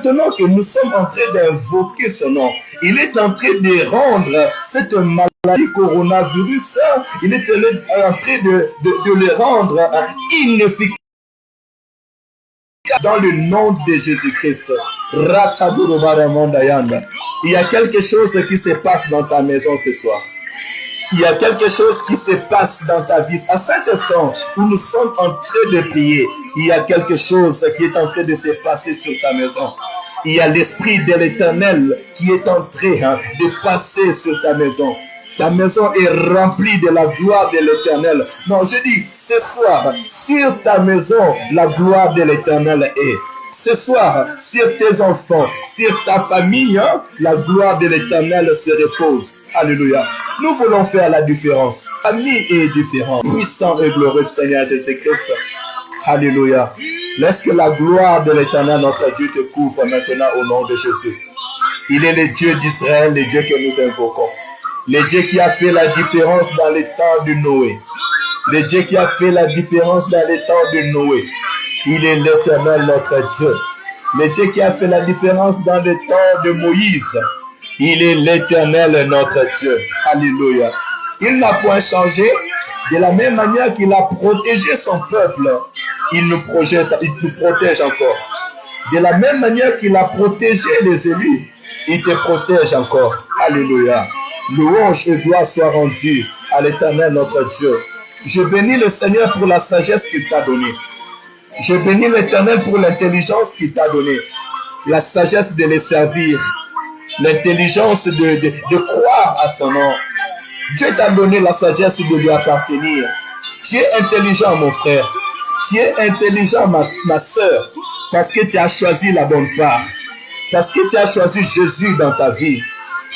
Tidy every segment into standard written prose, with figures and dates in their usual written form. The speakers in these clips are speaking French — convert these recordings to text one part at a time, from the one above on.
Maintenant que nous sommes en train d'invoquer son nom, il est en train de rendre cette maladie coronavirus, il est en train de le rendre inefficace dans le nom de Jésus-Christ. Il y a quelque chose qui se passe dans ta maison ce soir. Il y a quelque chose qui se passe dans ta vie. À cet instant où nous sommes en train de prier, il y a quelque chose qui est en train de se passer sur ta maison. Il y a l'Esprit de l'Éternel qui est en train de passer sur ta maison. Ta maison est remplie de la gloire de l'Éternel. Non, je dis, ce soir, sur ta maison, la gloire de l'Éternel est. Ce soir, sur tes enfants, sur ta famille, la gloire de l'Éternel se repose. Alléluia. Nous voulons faire la différence. La vie est différente. Puissant et glorieux Seigneur Jésus-Christ. Alléluia. Laisse que la gloire de l'Éternel, notre Dieu, te couvre maintenant au nom de Jésus. Il est le Dieu d'Israël, le Dieu que nous invoquons. Le Dieu qui a fait la différence dans les temps de Noé. Le Dieu qui a fait la différence dans les temps de Noé. Il est l'Éternel, notre Dieu. Le Dieu qui a fait la différence dans les temps de Moïse. Il est l'Éternel, notre Dieu. Alléluia. Il n'a point changé. De la même manière qu'il a protégé son peuple, il nous protège encore. De la même manière qu'il a protégé les élus, il te protège encore. Alléluia. Louange et gloire soient rendues à l'Éternel, notre Dieu. Je bénis le Seigneur pour la sagesse qu'il t'a donnée. Je bénis l'Éternel pour l'intelligence qu'il t'a donnée. La sagesse de les servir. L'intelligence de croire à son nom. Dieu t'a donné la sagesse de lui appartenir. Tu es intelligent, mon frère. Tu es intelligent, ma soeur, parce que tu as choisi la bonne part. Parce que tu as choisi Jésus dans ta vie.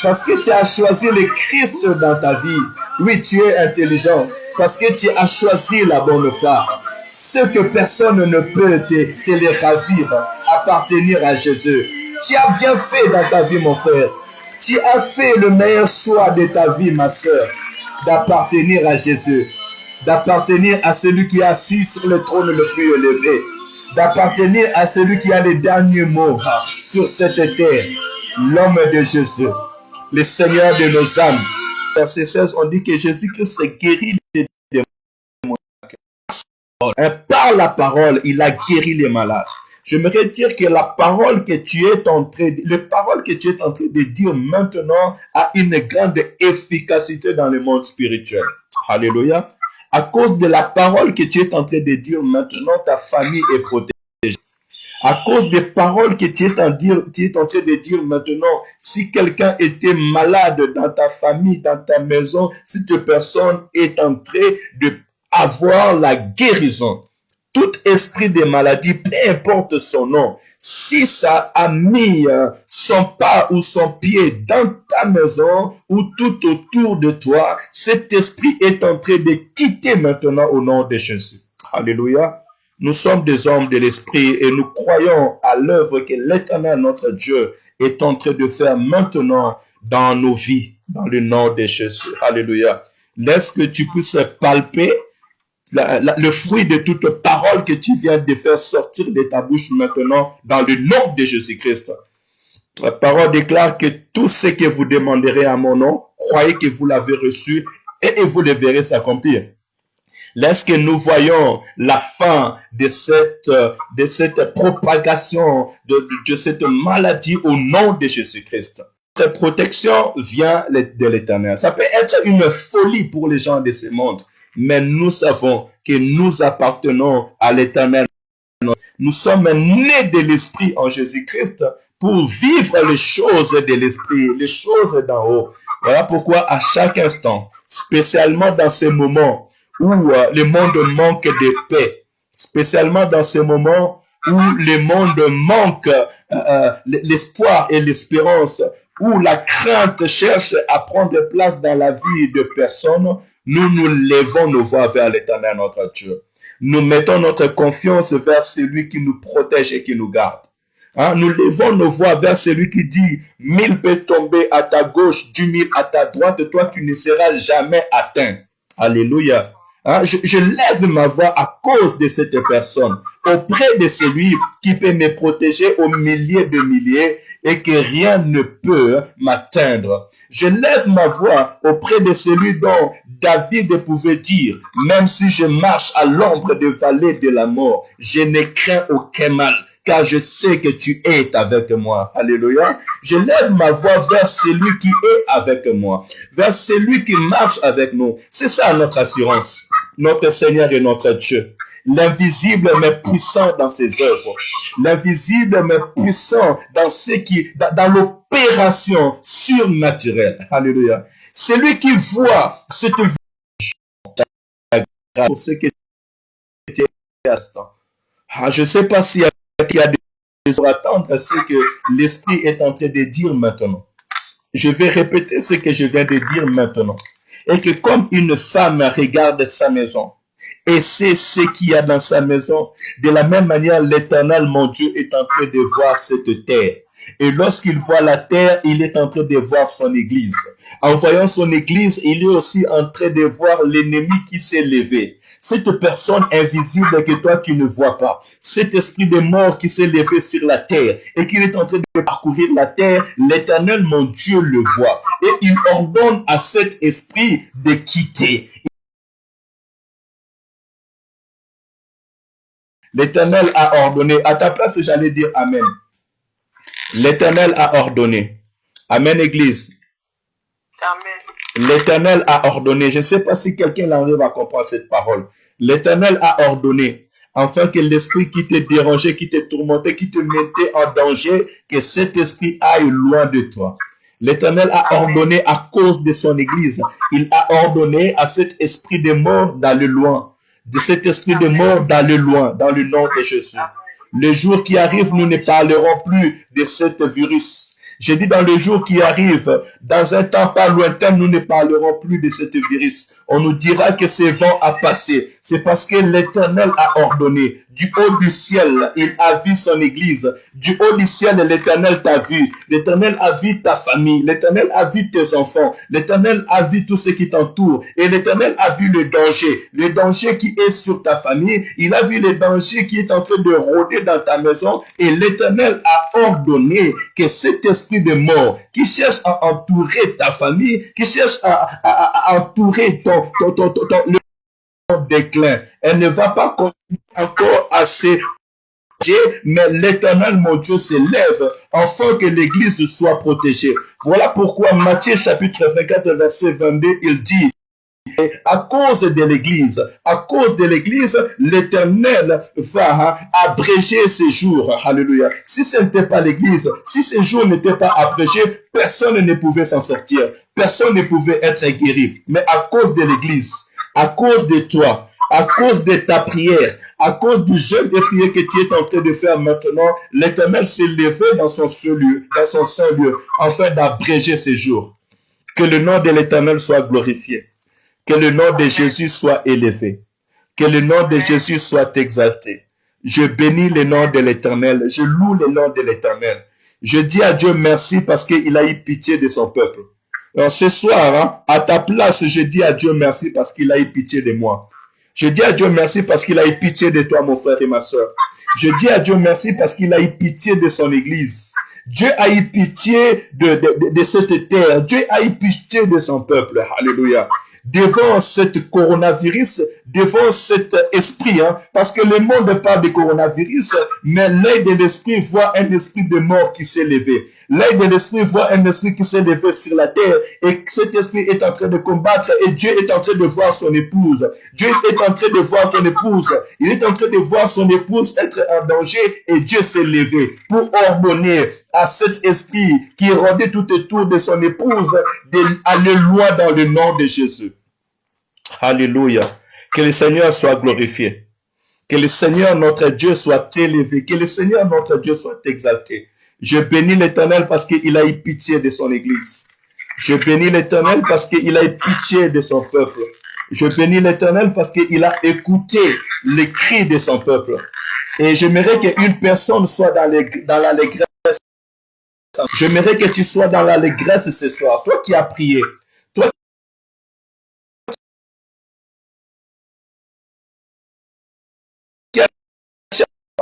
Parce que tu as choisi le Christ dans ta vie. Oui, tu es intelligent. Parce que tu as choisi la bonne part. Ce que personne ne peut te les ravir, appartenir à Jésus. Tu as bien fait dans ta vie, mon frère. Tu as fait le meilleur choix de ta vie, ma soeur, d'appartenir à Jésus, d'appartenir à celui qui est assis sur le trône le plus élevé, d'appartenir à celui qui a les derniers mots sur cette terre, l'homme de Jésus, le Seigneur de nos âmes. Verset 16, on dit que Jésus-Christ s'est guéri des démons. Par la parole, il a guéri les malades. J'aimerais dire que la parole que tu es en train de dire maintenant a une grande efficacité dans le monde spirituel. Alléluia. À cause de la parole que tu es en train de dire maintenant, ta famille est protégée. À cause des paroles que tu es en train de dire maintenant, si quelqu'un était malade dans ta famille, dans ta maison, cette personne est en train de avoir la guérison. Tout esprit de maladie, peu importe son nom, si ça a mis son pas ou son pied dans ta maison ou tout autour de toi, cet esprit est en train de quitter maintenant au nom de Jésus. Alléluia. Nous sommes des hommes de l'esprit et nous croyons à l'œuvre que l'Éternel, notre Dieu, est en train de faire maintenant dans nos vies, dans le nom de Jésus. Alléluia. Laisse que tu puisses palper le fruit de toute parole que tu viens de faire sortir de ta bouche maintenant dans le nom de Jésus-Christ. La parole déclare que tout ce que vous demanderez à mon nom, croyez que vous l'avez reçu et vous le verrez s'accomplir. Laisse que nous voyons la fin de cette propagation de cette maladie au nom de Jésus-Christ. Cette protection vient de l'Éternel. Ça peut être une folie pour les gens de ce monde. Mais nous savons que nous appartenons à l'Éternel. Nous sommes nés de l'Esprit en Jésus-Christ pour vivre les choses de l'Esprit, les choses d'en haut. Voilà pourquoi à chaque instant, spécialement dans ces moments où le monde manque de paix, spécialement dans ces moments où le monde manque l'espoir et l'espérance, où la crainte cherche à prendre place dans la vie de personnes, nous levons nos voix vers l'Éternel, notre Dieu. Nous mettons notre confiance vers celui qui nous protège et qui nous garde. Nous levons nos voix vers celui qui dit, 1000 peut tomber à ta gauche, 10 000 à ta droite, toi tu ne seras jamais atteint. Alléluia. Je lève ma voix à cause de cette personne, auprès de celui qui peut me protéger au milliers de milliers et que rien ne peut m'atteindre. Je lève ma voix auprès de celui dont David pouvait dire, même si je marche à l'ombre de vallée de la mort, je ne crains aucun mal, car je sais que tu es avec moi. Alléluia. Je lève ma voix vers celui qui est avec moi, vers celui qui marche avec nous. C'est ça notre assurance, notre Seigneur et notre Dieu. L'invisible mais puissant dans ses œuvres. L'invisible mais puissant dans dans l'opération surnaturelle. Alléluia. Celui qui voit cette vie pour ce que tu es à l'instant. Je ne sais pas s'il y a des choses à attendre à ce que l'Esprit est en train de dire maintenant. Je vais répéter ce que je viens de dire maintenant. Et que comme une femme regarde sa maison, et c'est ce qu'il y a dans sa maison, de la même manière, l'Éternel, mon Dieu, est en train de voir cette terre. Et lorsqu'il voit la terre, il est en train de voir son église. En voyant son église, il est aussi en train de voir l'ennemi qui s'est levé. Cette personne invisible que toi tu ne vois pas. Cet esprit de mort qui s'est levé sur la terre et qui est en train de parcourir la terre, l'Éternel, mon Dieu, le voit. Et il ordonne à cet esprit de quitter. L'Éternel a ordonné. À ta place, j'allais dire Amen. L'Éternel a ordonné. Amen, Église. Amen. L'Éternel a ordonné. Je ne sais pas si quelqu'un arrive à comprendre cette parole. L'Éternel a ordonné, afin que l'esprit qui te dérangeait, qui te tourmentait, qui te mettait en danger, que cet esprit aille loin de toi. L'Éternel a ordonné à cause de son Église. Il a ordonné à cet esprit de mort d'aller loin. De cet esprit de mort d'aller loin, dans le nom de Jésus. Le jour qui arrive, nous ne parlerons plus de cet virus. J'ai dit dans le jour qui arrive, dans un temps pas lointain, nous ne parlerons plus de ce virus. On nous dira que ce vent a passé. C'est parce que l'Éternel a ordonné. Du haut du ciel, il a vu son église. Du haut du ciel, l'Éternel t'a vu. L'Éternel a vu ta famille. L'Éternel a vu tes enfants. L'Éternel a vu tout ce qui t'entoure. Et l'Éternel a vu le danger qui est sur ta famille. Il a vu le danger qui est en train de rôder dans ta maison. Et l'Éternel a ordonné que cet esprit de mort qui cherche à entourer ta famille, qui cherche à entourer le déclin, elle ne va pas continuer encore à se mais l'Éternel, mon Dieu, s'élève afin que l'Église soit protégée. Voilà pourquoi Matthieu chapitre 24, verset 22, il dit, à cause de l'Église, l'Éternel va abréger ces jours. Alléluia. Si ce n'était pas l'Église, si ces jours n'étaient pas abrégés, personne ne pouvait s'en sortir. Personne ne pouvait être guéri. Mais à cause de l'Église, à cause de toi, à cause de ta prière, à cause du jeûne de prière que tu es en train de faire maintenant, l'Éternel s'est levé dans son saint lieu, afin d'abréger ces jours. Que le nom de l'Éternel soit glorifié. Que le nom de Jésus soit élevé. Que le nom de Jésus soit exalté. Je bénis le nom de l'Éternel. Je loue le nom de l'Éternel. Je dis à Dieu merci parce qu'il a eu pitié de son peuple. Alors ce soir, à ta place, je dis à Dieu merci parce qu'il a eu pitié de moi. Je dis à Dieu merci parce qu'il a eu pitié de toi, mon frère et ma soeur. Je dis à Dieu merci parce qu'il a eu pitié de son Église. Dieu a eu pitié de cette terre. Dieu a eu pitié de son peuple. Alléluia. Devant cette coronavirus, devant cet esprit, parce que le monde parle de coronavirus, mais l'œil de l'esprit voit un esprit de mort qui s'est levé. L'œil de l'esprit voit un esprit qui s'est levé sur la terre et cet esprit est en train de combattre et Dieu est en train de voir son épouse. Dieu est en train de voir son épouse. Il est en train de voir son épouse être en danger et Dieu s'est levé pour ordonner à cet esprit qui rôdait tout autour de son épouse d'aller loin dans le nom de Jésus. Alléluia. Que le Seigneur soit glorifié. Que le Seigneur notre Dieu soit élevé. Que le Seigneur notre Dieu soit exalté. Je bénis l'Éternel parce qu'il a eu pitié de son Église. Je bénis l'Éternel parce qu'il a eu pitié de son peuple. Je bénis l'Éternel parce qu'il a écouté les cris de son peuple. Et j'aimerais qu'une personne soit dans l'allégresse. J'aimerais que tu sois dans l'allégresse ce soir. Toi qui as prié.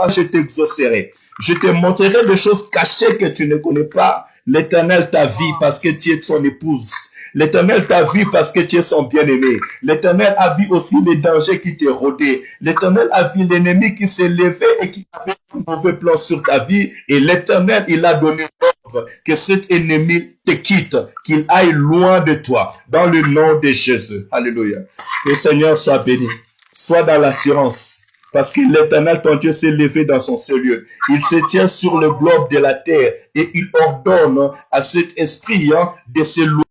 pas, je t'exaucerai. Je te montrerai des choses cachées que tu ne connais pas. L'Éternel t'a vu parce que tu es son épouse. L'Éternel t'a vu parce que tu es son bien-aimé. L'Éternel a vu aussi les dangers qui te rôdaient. L'Éternel a vu l'ennemi qui s'est levé et qui avait un mauvais plan sur ta vie. Et l'Éternel, il a donné l'ordre que cet ennemi te quitte, qu'il aille loin de toi, dans le nom de Jésus. Alléluia. Que le Seigneur soit béni. Sois dans l'assurance. Parce que l'Éternel, ton Dieu, s'est levé dans son seul lieu. Il se tient sur le globe de la terre et il ordonne à cet esprit de s'éloigner.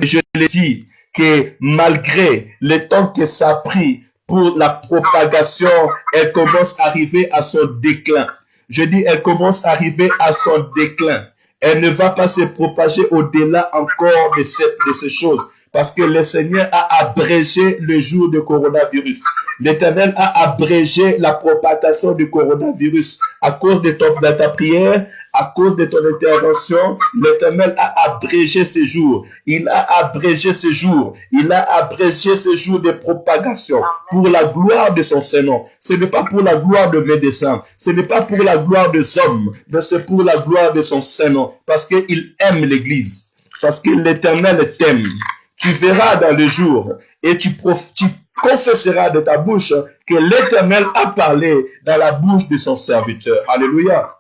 Je l'ai dit que malgré le temps que ça a pris pour la propagation, elle commence à arriver à son déclin. Je dis, elle commence à arriver à son déclin. Elle ne va pas se propager au-delà encore de ces choses. Parce que le Seigneur a abrégé le jour du coronavirus. L'Éternel a abrégé la propagation du coronavirus à cause de ta prière, à cause de ton intervention. L'Éternel a abrégé ces jours. Il a abrégé ces jours. Il a abrégé ces jours de propagation pour la gloire de son Seigneur. Ce n'est pas pour la gloire de médecins. Ce n'est pas pour la gloire des hommes, mais c'est pour la gloire de son Seigneur. Parce qu'il aime l'Église. Parce que l'Éternel t'aime. Tu verras dans le jour et tu confesseras de ta bouche que l'Éternel a parlé dans la bouche de son serviteur. Alléluia.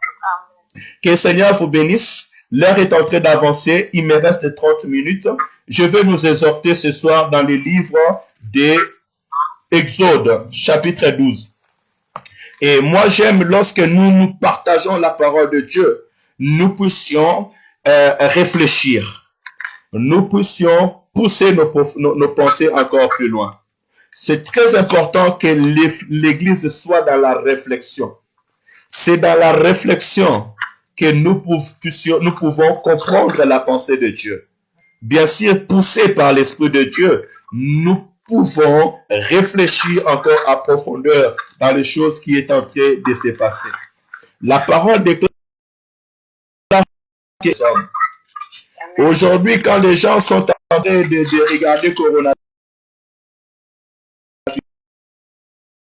Que le Seigneur vous bénisse. L'heure est en train d'avancer. Il me reste 30 minutes. Je vais nous exhorter ce soir dans les livres d'Exode, chapitre 12. Et moi, j'aime lorsque nous partageons la parole de Dieu, nous puissions réfléchir. Nous puissions pousser nos pensées encore plus loin. C'est très important que l'Église soit dans la réflexion. C'est dans la réflexion que nous pouvons comprendre la pensée de Dieu. Bien sûr, poussés par l'Esprit de Dieu, nous pouvons réfléchir encore à profondeur dans les choses qui est en train de se passer. La parole déclare que aujourd'hui, quand les gens sont en train de regarder Corona,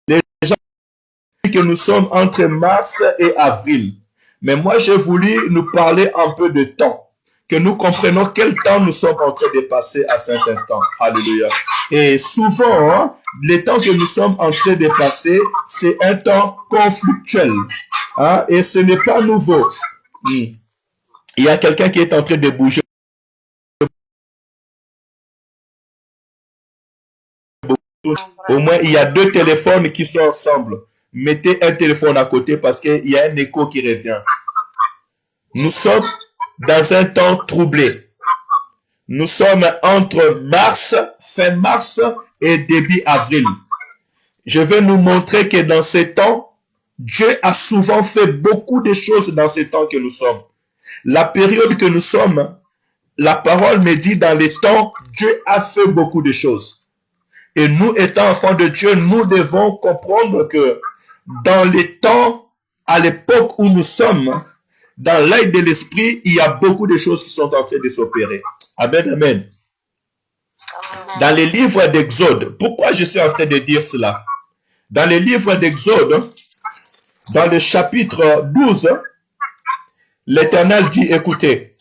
les gens disent que nous sommes entre mars et avril. Mais moi, j'ai voulu nous parler un peu de temps, que nous comprenons quel temps nous sommes en train de passer à cet instant. Alléluia. Et souvent, le temps que nous sommes en train de passer, c'est un temps conflictuel. Et ce n'est pas nouveau. Il y a quelqu'un qui est en train de bouger. Au moins, il y a deux téléphones qui sont ensemble. Mettez un téléphone à côté parce qu'il y a un écho qui revient. Nous sommes dans un temps troublé. Nous sommes entre fin mars et début avril. Je vais nous montrer que dans ces temps, Dieu a souvent fait beaucoup de choses dans ces temps que nous sommes. La période que nous sommes, la parole me dit dans les temps, Dieu a fait beaucoup de choses. Et nous, étant enfants de Dieu, nous devons comprendre que dans les temps, à l'époque où nous sommes, dans l'œil de l'esprit, il y a beaucoup de choses qui sont en train de s'opérer. Amen, amen. Dans les livres d'Exode, pourquoi je suis en train de dire cela? Dans les livres d'Exode, dans le chapitre 12, l'Éternel dit, écoutez,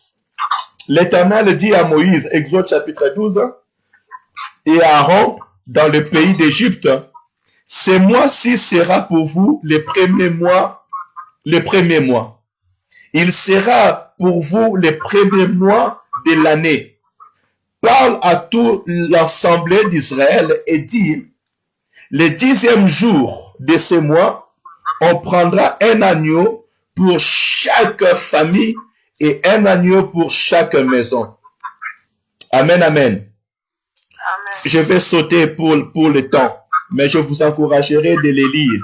l'Éternel dit à Moïse, Exode chapitre 12, et à Aaron, dans le pays d'Égypte, ce mois-ci sera pour vous les premiers mois. Il sera pour vous les premiers mois de l'année. Parle à tout l'assemblée d'Israël et dit, le 10e jour de ce mois, on prendra un agneau pour chaque famille et un agneau pour chaque maison. Amen, amen. Je vais sauter pour le temps, mais je vous encouragerai de les lire.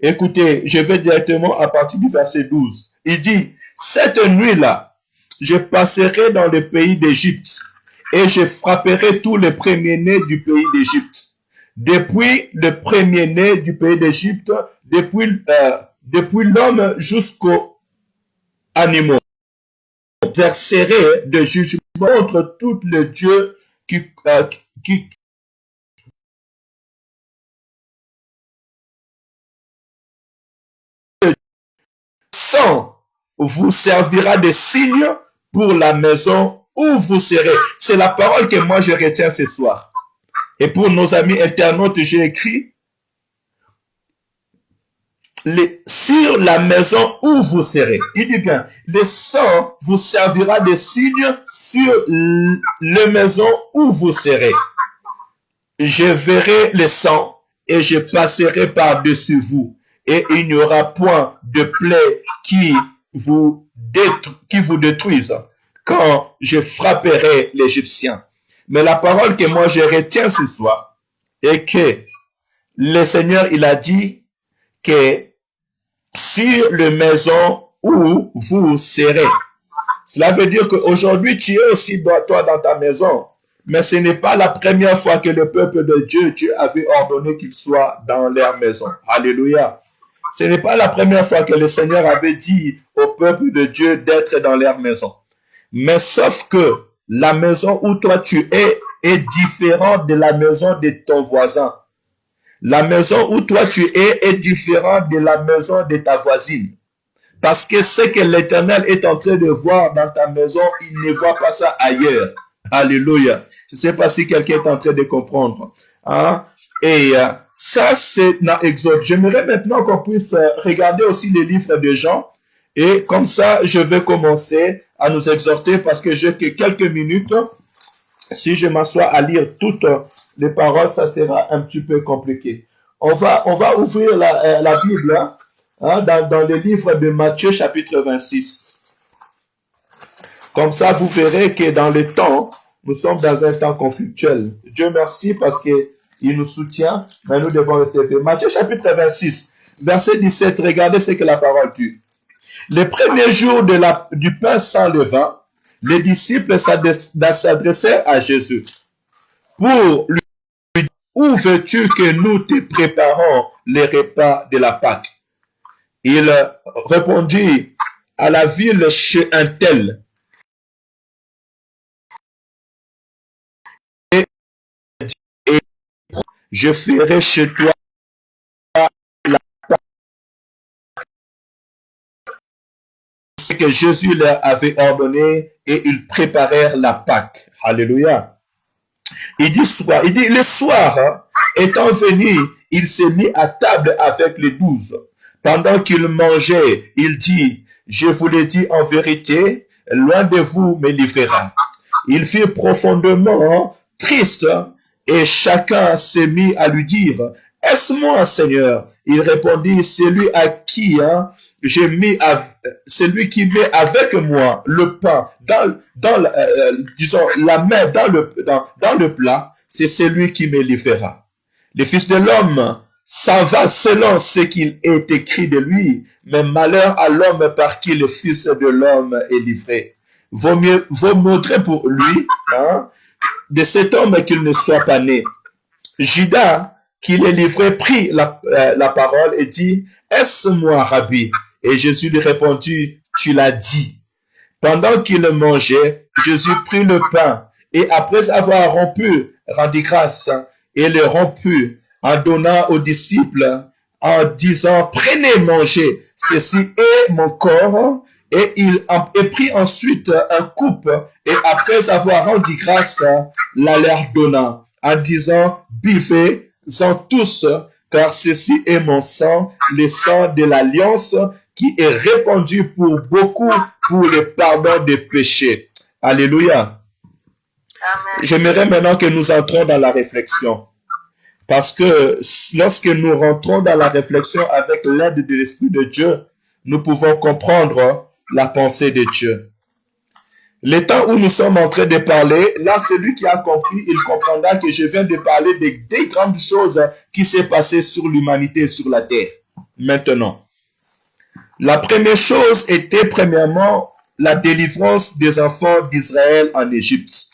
Écoutez, je vais directement à partir du verset 12. Il dit, cette nuit-là, je passerai dans le pays d'Égypte et je frapperai tous les premiers-nés du pays d'Égypte. Depuis le premier-né du pays d'Égypte, depuis l'homme jusqu'aux animaux. J'exercerai de jugement contre tous les dieux qui sang vous servira de signe pour la maison où vous serez. C'est la parole que moi je retiens ce soir. Et pour nos amis internautes, j'ai écrit sur la maison où vous serez. Il dit bien, le sang vous servira de signe sur la maison où vous serez. Je verrai le sang et je passerai par-dessus vous. Et il n'y aura point de plaie qui vous détruise quand je frapperai l'Égyptien. Mais la parole que moi je retiens ce soir est que le Seigneur, il a dit que sur la maison où vous serez. Cela veut dire qu'aujourd'hui, tu es aussi toi dans ta maison. Mais ce n'est pas la première fois que le peuple de Dieu, Dieu avait ordonné qu'il soit dans leur maison. Alléluia. Ce n'est pas la première fois que le Seigneur avait dit au peuple de Dieu d'être dans leur maison. Mais sauf que la maison où toi tu es est différente de la maison de ton voisin. La maison où toi tu es est différente de la maison de ta voisine. Parce que ce que l'Éternel est en train de voir dans ta maison, il ne voit pas ça ailleurs. Alléluia. Je ne sais pas si quelqu'un est en train de comprendre. Hein? Et ça, c'est dans Exode. J'aimerais maintenant qu'on puisse regarder aussi les livres de Jean. Et comme ça, je vais commencer à nous exhorter parce que j'ai que quelques minutes. Si je m'assois à lire toutes les paroles, ça sera un petit peu compliqué. On va ouvrir la Bible hein, dans le livre de Matthieu chapitre 26. Comme ça, vous verrez que dans le temps, nous sommes dans un temps conflictuel. Dieu merci parce qu'il nous soutient, mais nous devons rester. Matthieu chapitre 26, verset 17, regardez ce que la parole dit. Le premier jour du pain sans levain, les disciples s'adressèrent à Jésus pour lui dire, où veux-tu que nous te préparons les repas de la Pâque? Il répondit, à la ville chez un tel. Et je ferai chez toi la Pâque. Ce que Jésus leur avait ordonné et ils préparèrent la Pâque. Alléluia. Il dit le soir, hein, étant venu, il s'est mis à table avec les 12. Pendant qu'il mangeait, il dit, je vous le dis en vérité, l'un de vous me livrera. Il fut profondément triste et chacun s'est mis à lui dire, est-ce moi, Seigneur? Il répondit, celui à qui celui qui met avec moi le pain disons la main dans le plat, c'est celui qui me livrera. Le Fils de l'homme s'en va selon ce qu'il est écrit de lui, mais malheur à l'homme par qui le Fils de l'homme est livré. Vaut montrer pour lui hein, de cet homme qu'il ne soit pas né. Judas, qui les livrait, prit la parole et dit, est-ce moi, Rabbi? Et Jésus lui répondit, tu l'as dit. Pendant qu'il mangeait, Jésus prit le pain et après avoir rompu, rendit grâce et le romput en donnant aux disciples en disant, prenez, mangez, ceci est mon corps. Et il prit ensuite un coupe et après avoir rendu grâce, la leur donna en disant, buvez-en tous, car ceci est mon sang, le sang de l'alliance qui est répandu pour beaucoup pour le pardon des péchés. Alléluia. J'aimerais maintenant que nous entrons dans la réflexion. Parce que lorsque nous rentrons dans la réflexion avec l'aide de l'Esprit de Dieu, nous pouvons comprendre la pensée de Dieu. Le temps où nous sommes en train de parler, là, celui qui a compris, il comprendra que je viens de parler des grandes choses qui s'est passées sur l'humanité et sur la terre. Maintenant, la première chose était premièrement la délivrance des enfants d'Israël en Égypte.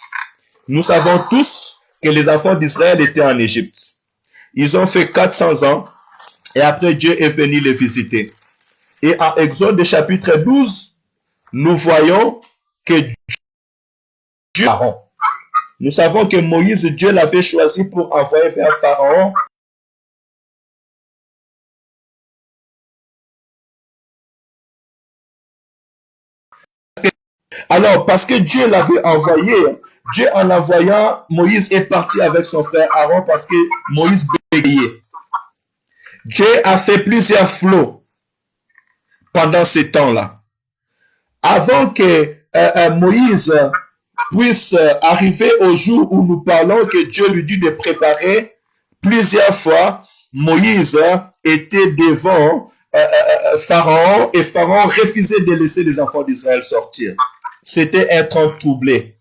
Nous savons tous que les enfants d'Israël étaient en Égypte. Ils ont fait 400 ans et après Dieu est venu les visiter. Et en Exode chapitre 12, nous voyons que Dieu, nous savons que Moïse, Dieu l'avait choisi pour envoyer vers Pharaon Alors, parce que Dieu l'avait envoyé, Dieu en envoyant, Moïse est parti avec son frère Aaron parce que Moïse bégayait. Dieu a fait plusieurs flots pendant ces temps-là. Avant que Moïse puisse arriver au jour où nous parlons que Dieu lui dit de préparer, plusieurs fois, Moïse était devant Pharaon et Pharaon refusait de laisser les enfants d'Israël sortir. C'était un temps troublé.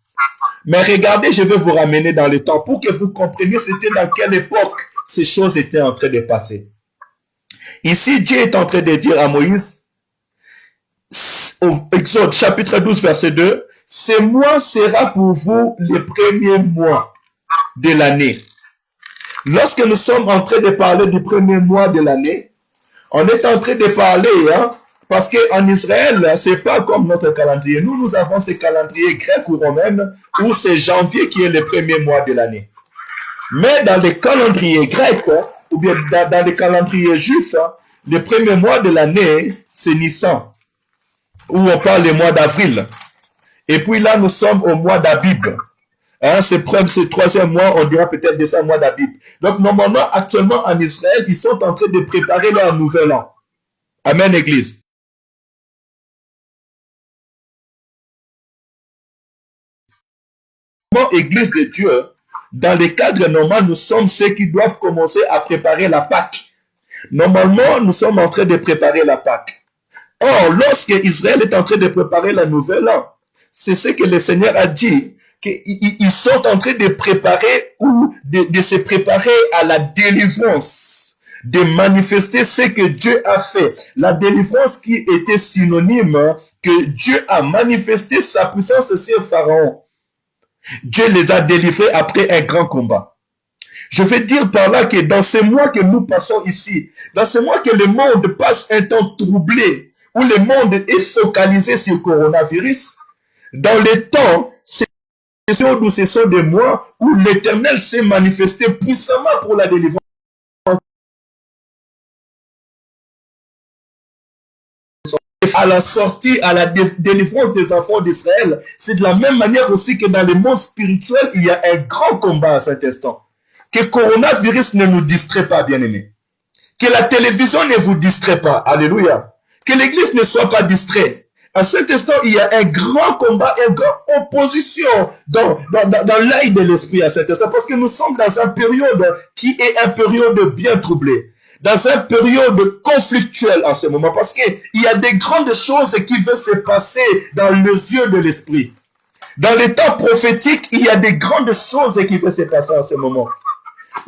Mais regardez, je vais vous ramener dans le temps pour que vous compreniez c'était dans quelle époque ces choses étaient en train de passer. Ici, Dieu est en train de dire à Moïse, au Exode chapitre 12, verset 2, « Ce mois sera pour vous les premiers mois de l'année. » Lorsque nous sommes en train de parler du premier mois de l'année, on est en train de parler, parce qu'en Israël, c'est pas comme notre calendrier. Nous avons ce calendrier grec ou romain où c'est janvier qui est le premier mois de l'année. Mais dans les calendriers grecs, ou bien dans les calendriers juifs, le premier mois de l'année, c'est Nissan, où on parle du mois d'avril. Et puis là, nous sommes au mois d'Abib. Ce troisième mois, on dira peut-être de ça mois d'Abib. Donc, normalement, actuellement en Israël, ils sont en train de préparer leur nouvel an. Amen, Église. Église de Dieu, dans le cadre normal, nous sommes ceux qui doivent commencer à préparer la Pâque. Normalement, nous sommes en train de préparer la Pâque. Or, lorsque Israël est en train de préparer la nouvelle an, c'est ce que le Seigneur a dit, qu'ils sont en train de préparer ou de se préparer à la délivrance, de manifester ce que Dieu a fait. La délivrance qui était synonyme que Dieu a manifesté sa puissance sur Pharaon. Dieu les a délivrés après un grand combat. Je veux dire par là que dans ces mois que nous passons ici, dans ces mois que le monde passe un temps troublé, où le monde est focalisé sur le coronavirus, dans les temps, ce sont des mois où l'Éternel s'est manifesté puissamment pour la délivrance. À la sortie, à la délivrance des enfants d'Israël, c'est de la même manière aussi que dans le monde spirituel, il y a un grand combat à cet instant. Que le coronavirus ne nous distrait pas, bien-aimés. Que la télévision ne vous distrait pas. Alléluia. Que l'église ne soit pas distraite. À cet instant, il y a un grand combat, une grande opposition dans l'œil de l'esprit à cet instant. Parce que nous sommes dans une période qui est une période bien troublée. Dans une période conflictuelle en ce moment. Parce qu'il y a des grandes choses qui vont se passer dans les yeux de l'esprit. Dans les temps prophétiques, il y a des grandes choses qui vont se passer en ce moment.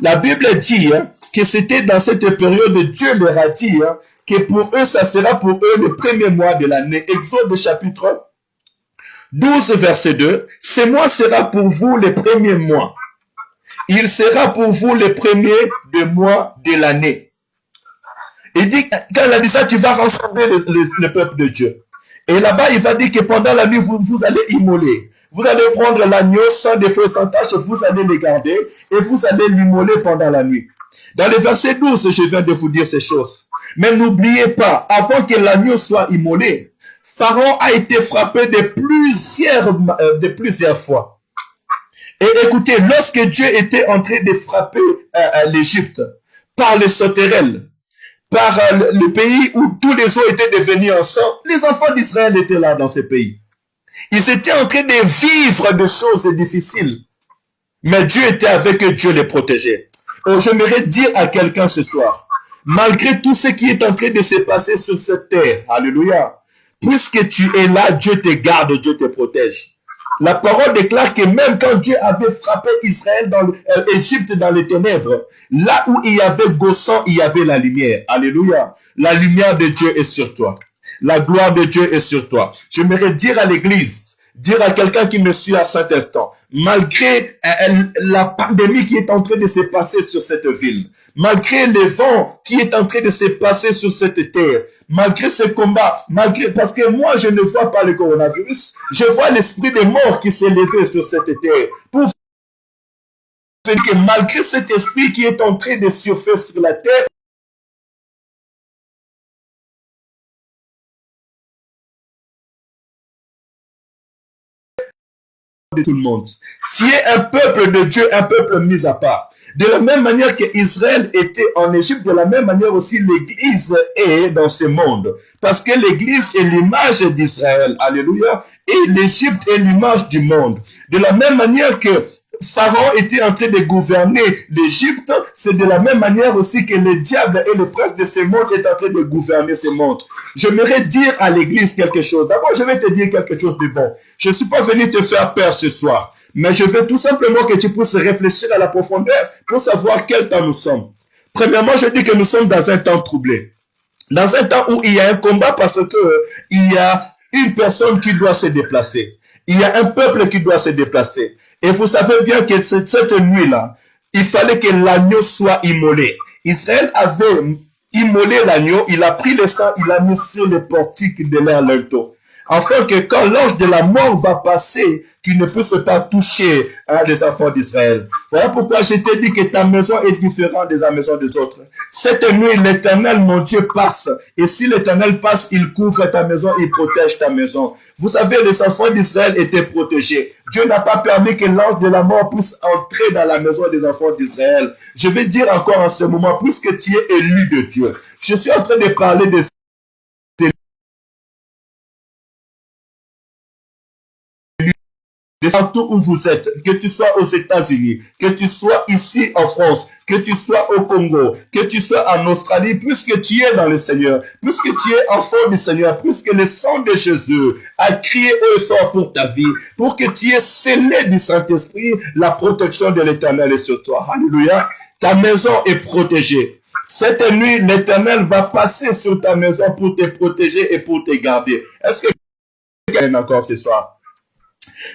La Bible dit que c'était dans cette période, Dieu leur a dit que pour eux, ça sera pour eux le premier mois de l'année. Exode chapitre 12, verset 2. Ce mois sera pour vous le premier mois. Il sera pour vous le premier mois de l'année. Il dit, quand il a dit ça, tu vas rassembler le peuple de Dieu. Et là-bas, il va dire que pendant la nuit, vous allez immoler. Vous allez prendre l'agneau sans défaut, sans tâche, vous allez le garder et vous allez l'immoler pendant la nuit. Dans le verset 12, je viens de vous dire ces choses. Mais n'oubliez pas, avant que l'agneau soit immolé, Pharaon a été frappé de plusieurs fois. Et écoutez, lorsque Dieu était en train de frapper l'Égypte par les sauterelles, par le pays où tous les eaux étaient devenus en sang, les enfants d'Israël étaient là dans ce pays. Ils étaient en train de vivre des choses difficiles. Mais Dieu était avec eux, Dieu les protégeait. Donc, j'aimerais dire à quelqu'un ce soir, malgré tout ce qui est en train de se passer sur cette terre, alléluia, puisque tu es là, Dieu te garde, Dieu te protège. La parole déclare que même quand Dieu avait frappé Israël dans l'Égypte dans les ténèbres, là où il y avait Gossan, il y avait la lumière. Alléluia. La lumière de Dieu est sur toi. La gloire de Dieu est sur toi. J'aimerais dire à l'église, dire à quelqu'un qui me suit à cet instant, malgré la pandémie qui est en train de se passer sur cette ville, malgré le vent qui est en train de se passer sur cette terre, malgré ce combat, parce que moi je ne vois pas le coronavirus, je vois l'esprit des morts qui s'est levé sur cette terre. Pour dire que malgré cet esprit qui est en train de surfer sur la terre, de tout le monde. Tu es un peuple de Dieu, un peuple mis à part. De la même manière qu'Israël était en Égypte, de la même manière aussi l'Église est dans ce monde. Parce que l'Église est l'image d'Israël. Alléluia. Et l'Égypte est l'image du monde. De la même manière que Pharaon était en train de gouverner l'Égypte, c'est de la même manière aussi que le diable et le prince de ce monde est en train de gouverner ce monde. J'aimerais dire à l'église quelque chose. D'abord, je vais te dire quelque chose de bon. Je ne suis pas venu te faire peur ce soir, mais je veux tout simplement que tu puisses réfléchir à la profondeur pour savoir quel temps nous sommes. Premièrement, je dis que nous sommes dans un temps troublé. Dans un temps où il y a un combat parce que il y a une personne qui doit se déplacer. Il y a un peuple qui doit se déplacer. Et vous savez bien que cette nuit-là, il fallait que l'agneau soit immolé. Israël avait immolé l'agneau, il a pris le sang, il l'a mis sur le portique de leur linteau. Afin que quand l'ange de la mort va passer, qu'il ne puisse pas toucher les enfants d'Israël. Voilà pourquoi je t'ai dit que ta maison est différente de la maison des autres. Cette nuit, l'Éternel, mon Dieu, passe. Et si l'Éternel passe, il couvre ta maison, il protège ta maison. Vous savez, les enfants d'Israël étaient protégés. Dieu n'a pas permis que l'ange de la mort puisse entrer dans la maison des enfants d'Israël. Je vais dire encore en ce moment, puisque tu es élu de Dieu. Je suis en train de parler de partout où vous êtes, que tu sois aux États-Unis, que tu sois ici en France, que tu sois au Congo, que tu sois en Australie, puisque tu es dans le Seigneur, puisque tu es enfant du Seigneur, puisque le sang de Jésus a crié haut et fort pour ta vie, pour que tu aies scellé du Saint-Esprit, la protection de l'Éternel est sur toi. Alléluia. Ta maison est protégée. Cette nuit, l'Éternel va passer sur ta maison pour te protéger et pour te garder. Est-ce que quelqu'un est encore ce soir?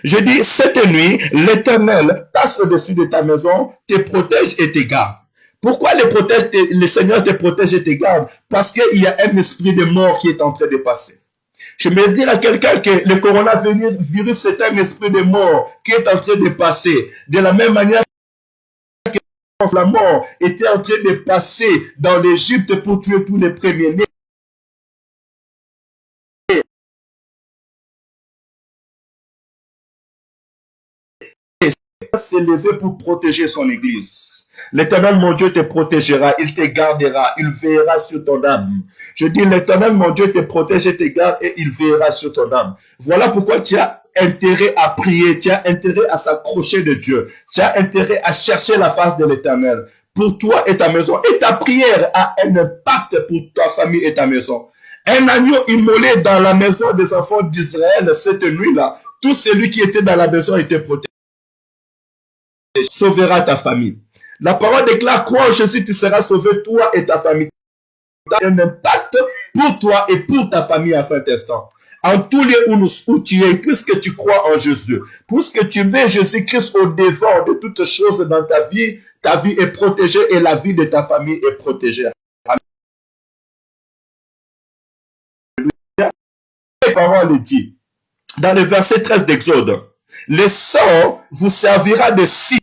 Je dis, cette nuit, l'Éternel passe au-dessus de ta maison, te protège et te garde. Pourquoi le Seigneur te protège et te garde? Parce qu'il y a un esprit de mort qui est en train de passer. Je vais dire à quelqu'un que le coronavirus, c'est un esprit de mort qui est en train de passer. De la même manière que la mort était en train de passer dans l'Égypte pour tuer tous les premiers-nés. S'est levé pour protéger son église. L'Éternel, mon Dieu, te protégera, il te gardera, il veillera sur ton âme. Je dis, l'Éternel, mon Dieu, te protège et te garde et il veillera sur ton âme. Voilà pourquoi tu as intérêt à prier, tu as intérêt à s'accrocher de Dieu, tu as intérêt à chercher la face de l'Éternel pour toi et ta maison. Et ta prière a un impact pour ta famille et ta maison. Un agneau immolé dans la maison des enfants d'Israël cette nuit-là, tout celui qui était dans la maison était protégé. Sauvera ta famille. La parole déclare, crois en Jésus, tu seras sauvé, toi et ta famille. Ça a un impact pour toi et pour ta famille à cet instant. En tous les où tu es, puisque tu crois en Jésus, puisque tu mets Jésus-Christ au devant de toutes choses dans ta vie est protégée et la vie de ta famille est protégée. La parole dit, dans le verset 13 d'Exode, le sang vous servira de signe.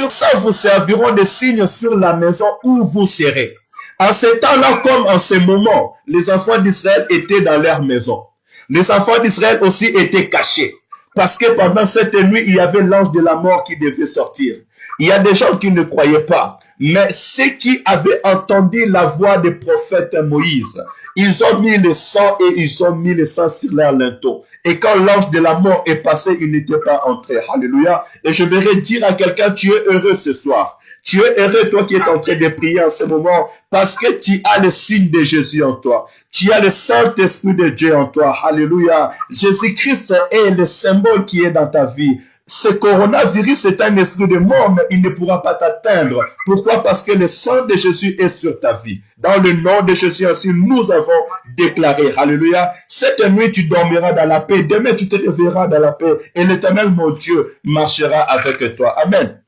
Ça vous serviront de signes sur la maison où vous serez. En ce temps-là, comme en ce moment, les enfants d'Israël étaient dans leur maison. Les enfants d'Israël aussi étaient cachés. Parce que pendant cette nuit, il y avait l'ange de la mort qui devait sortir. Il y a des gens qui ne croyaient pas. Mais ceux qui avaient entendu la voix des prophètes Moïse, ils ont mis le sang et ils ont mis le sang sur leur linteau. Et quand l'ange de la mort est passé, il n'était pas entré. Alléluia. Et je voudrais dire à quelqu'un, tu es heureux ce soir. Tu es heureux, toi qui es en train de prier en ce moment, parce que tu as le signe de Jésus en toi. Tu as le Saint-Esprit de Dieu en toi. Alléluia. Jésus-Christ est le symbole qui est dans ta vie. Ce coronavirus est un esprit de mort, mais il ne pourra pas t'atteindre. Pourquoi? Parce que le sang de Jésus est sur ta vie. Dans le nom de Jésus ainsi, nous avons déclaré. Alléluia. Cette nuit, tu dormiras dans la paix. Demain, tu te réveilleras dans la paix. Et l'Éternel, mon Dieu, marchera avec toi. Amen.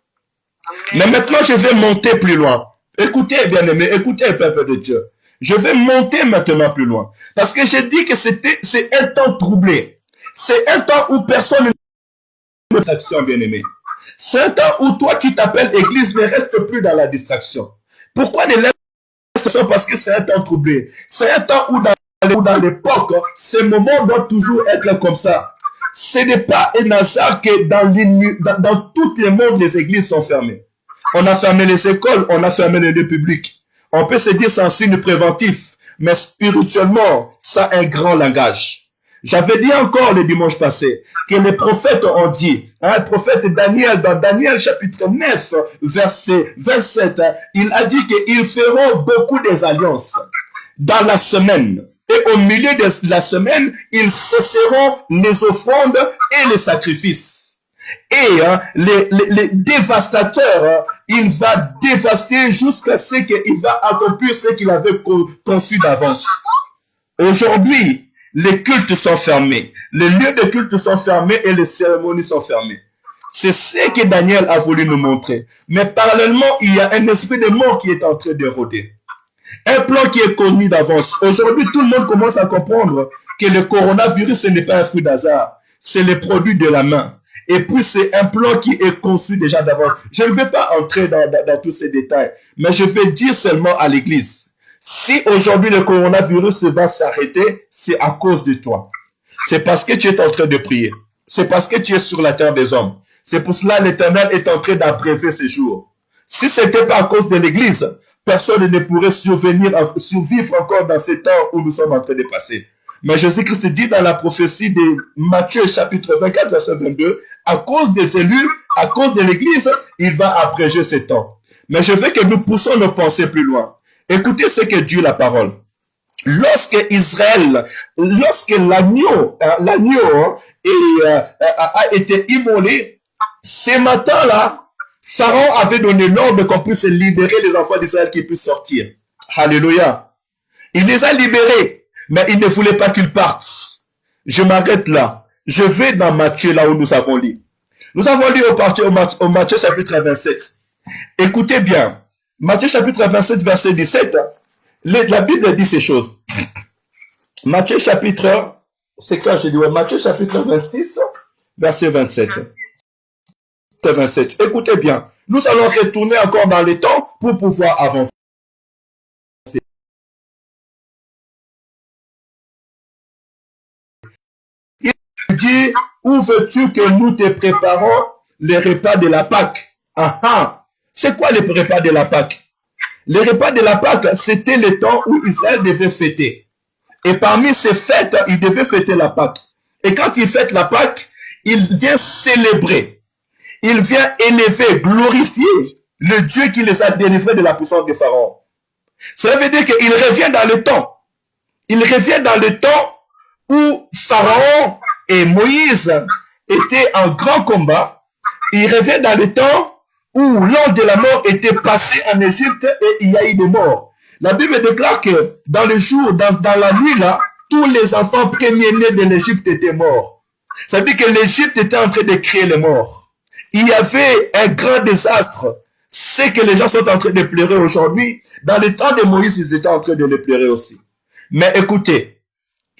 Mais maintenant, je vais monter plus loin. Écoutez, bien-aimés, écoutez, peuple de Dieu. Je vais monter maintenant plus loin. Parce que j'ai dit que c'est un temps troublé. C'est un temps où personne ne distraction, bien-aimé. C'est un temps où toi qui t'appelles église ne reste plus dans la distraction. Pourquoi ne laisse pas? Parce que c'est un temps troublé. C'est un temps où dans dans l'époque, ces moments doivent toujours être comme ça. Ce n'est pas un hasard que dans tout le monde, les églises sont fermées. On a fermé les écoles, on a fermé les lieux publics. On peut se dire c'est un signe préventif, mais spirituellement, ça a un grand langage. J'avais dit encore le dimanche passé que les prophètes ont dit, le prophète Daniel, dans Daniel chapitre 9, verset 27, il a dit qu'ils feront beaucoup des alliances dans la semaine. Et au milieu de la semaine, ils cesseront les offrandes et les sacrifices. Et les dévastateurs, il va dévaster jusqu'à ce qu'il va accomplir ce qu'il avait conçu d'avance. Aujourd'hui, les cultes sont fermés, les lieux de culte sont fermés et les cérémonies sont fermées. C'est ce que Daniel a voulu nous montrer. Mais parallèlement, il y a un esprit de mort qui est en train de rôder. Un plan qui est connu d'avance. Aujourd'hui, tout le monde commence à comprendre que le coronavirus, ce n'est pas un fruit d'hasard. C'est le produit de la main. Et puis, c'est un plan qui est conçu déjà d'avance. Je ne vais pas entrer dans tous ces détails, mais je vais dire seulement à l'Église, si aujourd'hui le coronavirus va s'arrêter, c'est à cause de toi. C'est parce que tu es en train de prier. C'est parce que tu es sur la terre des hommes. C'est pour cela que l'Éternel est en train d'abréver ces jours. Si ce n'était pas à cause de l'Église, personne ne pourrait survivre encore dans ces temps où nous sommes en train de passer. Mais Jésus-Christ dit dans la prophétie de Matthieu chapitre 24, verset 22, à cause des élus, à cause de l'Église, il va abréger ces temps. Mais je veux que nous poussons nos pensées plus loin. Écoutez ce que dit la parole. Lorsque l'agneau a été immolé, ce matin-là, Pharaon avait donné l'ordre qu'on puisse libérer les enfants d'Israël qui puissent sortir. Alléluia. Il les a libérés, mais il ne voulait pas qu'ils partent. Je m'arrête là. Je vais dans Matthieu, là où nous avons lu. Nous avons lu au Matthieu chapitre 27. Écoutez bien. Matthieu chapitre 27, verset 17. La Bible dit ces choses. Matthieu chapitre, c'est quand j'ai dit, Matthieu chapitre 26, verset 27. 27. Écoutez bien, nous allons retourner encore dans les temps pour pouvoir avancer. Il dit, où veux-tu que nous te préparons les repas de la Pâque? Ah ah, c'est quoi les repas de la Pâque? Les repas de la Pâque, c'était le temps où Israël devait fêter. Et parmi ces fêtes, il devait fêter la Pâque. Et quand il fête la Pâque, il vient célébrer. Il vient élever, glorifier le Dieu qui les a délivrés de la puissance de Pharaon. Cela veut dire qu'il revient dans le temps. Il revient dans le temps où Pharaon et Moïse étaient en grand combat. Il revient dans le temps où l'ange de la mort était passé en Égypte et il y a eu des morts. La Bible déclare que dans le jour, dans la nuit là, tous les enfants premiers-nés de l'Égypte étaient morts. Ça veut dire que l'Égypte était en train de créer les morts. Il y avait un grand désastre. C'est que les gens sont en train de pleurer aujourd'hui. Dans le temps de Moïse, ils étaient en train de le pleurer aussi. Mais écoutez,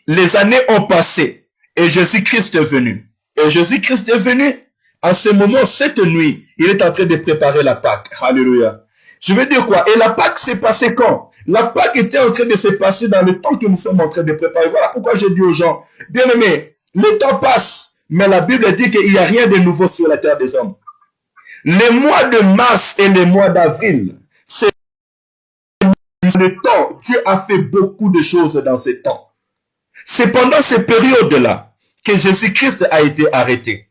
les années ont passé et Jésus-Christ est venu. Et Jésus-Christ est venu. En ce moment, cette nuit, il est en train de préparer la Pâque. Alléluia. Je veux dire quoi? Et la Pâque s'est passée quand? La Pâque était en train de se passer dans le temps que nous sommes en train de préparer. Voilà pourquoi je dis aux gens, bien aimés, le temps passe, mais la Bible dit qu'il n'y a rien de nouveau sur la terre des hommes. Les mois de mars et les mois d'avril, c'est le temps. Dieu a fait beaucoup de choses dans ces temps. C'est pendant ces périodes-là que Jésus-Christ a été arrêté.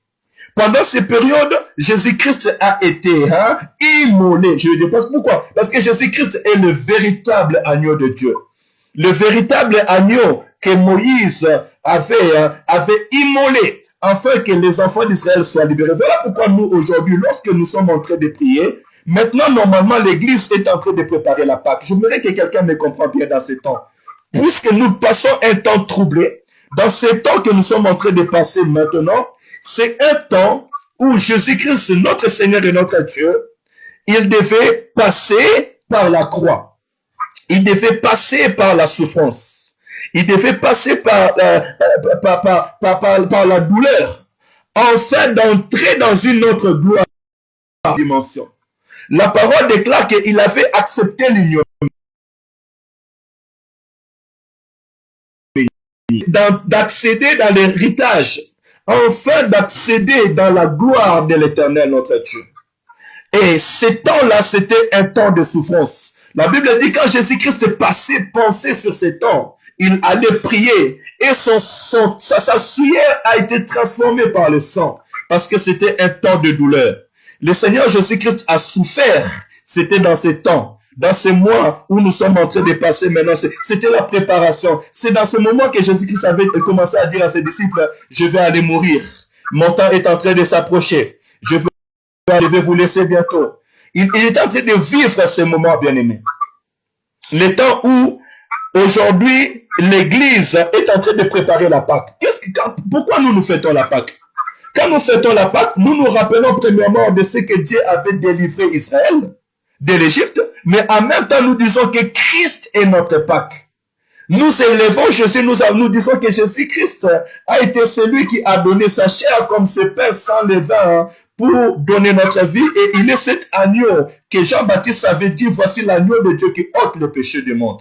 Pendant ces périodes, Jésus-Christ a été immolé. Je le dis pourquoi? Parce que Jésus-Christ est le véritable agneau de Dieu. Le véritable agneau que Moïse avait immolé afin que les enfants d'Israël soient libérés. Voilà pourquoi nous, aujourd'hui, lorsque nous sommes en train de prier, maintenant, normalement, l'Église est en train de préparer la Pâque. Je voudrais que quelqu'un me comprenne bien dans ces temps. Puisque nous passons un temps troublé, dans ces temps que nous sommes en train de passer maintenant, c'est un temps où Jésus-Christ, notre Seigneur et notre Dieu, il devait passer par la croix. Il devait passer par la souffrance. Il devait passer par la douleur, afin d'entrer dans une autre gloire dimension. La parole déclare qu'il avait accepté l'union. d'accéder dans l'héritage, enfin d'accéder dans la gloire de l'Éternel, notre Dieu. Et ce temps-là, c'était un temps de souffrance. La Bible dit quand Jésus-Christ est passé, pensé sur ce temps, il allait prier et sa sueur a été transformée par le sang parce que c'était un temps de douleur. Le Seigneur Jésus-Christ a souffert, c'était dans ces temps, dans ces mois où nous sommes en train de passer maintenant, c'était la préparation. C'est dans ce moment que Jésus-Christ avait commencé à dire à ses disciples, je vais aller mourir, mon temps est en train de s'approcher, je vais vous laisser bientôt. Il est en train de vivre ce moment, bien-aimé. Le temps où, aujourd'hui, l'Église est en train de préparer la Pâque. Pourquoi nous fêtons la Pâque? Quand nous fêtons la Pâque, nous nous rappelons premièrement de ce que Dieu avait délivré Israël de l'Égypte, mais en même temps, nous disons que Christ est notre Pâque. Nous élevons Jésus, nous disons que Jésus-Christ a été celui qui a donné sa chair comme ce pain sans levain pour donner notre vie, et il est cet agneau que Jean-Baptiste avait dit, voici l'agneau de Dieu qui ôte le péché du monde.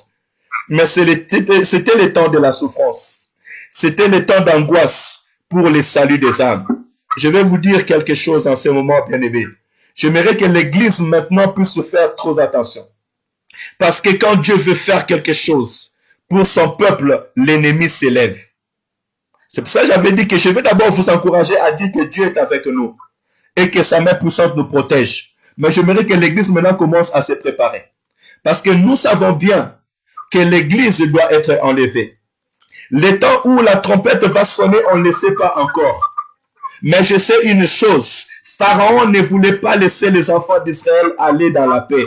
Mais c'était le temps de la souffrance. C'était le temps d'angoisse pour le salut des âmes. Je vais vous dire quelque chose en ce moment, bien-aimé. J'aimerais que l'Église maintenant puisse faire trop attention. Parce que quand Dieu veut faire quelque chose pour son peuple, l'ennemi s'élève. C'est pour ça que j'avais dit que je vais d'abord vous encourager à dire que Dieu est avec nous et que sa main puissante nous protège. Mais j'aimerais que l'Église maintenant commence à se préparer. Parce que nous savons bien que l'Église doit être enlevée. Le temps où la trompette va sonner, on ne le sait pas encore. Mais je sais une chose, Pharaon ne voulait pas laisser les enfants d'Israël aller dans la paix.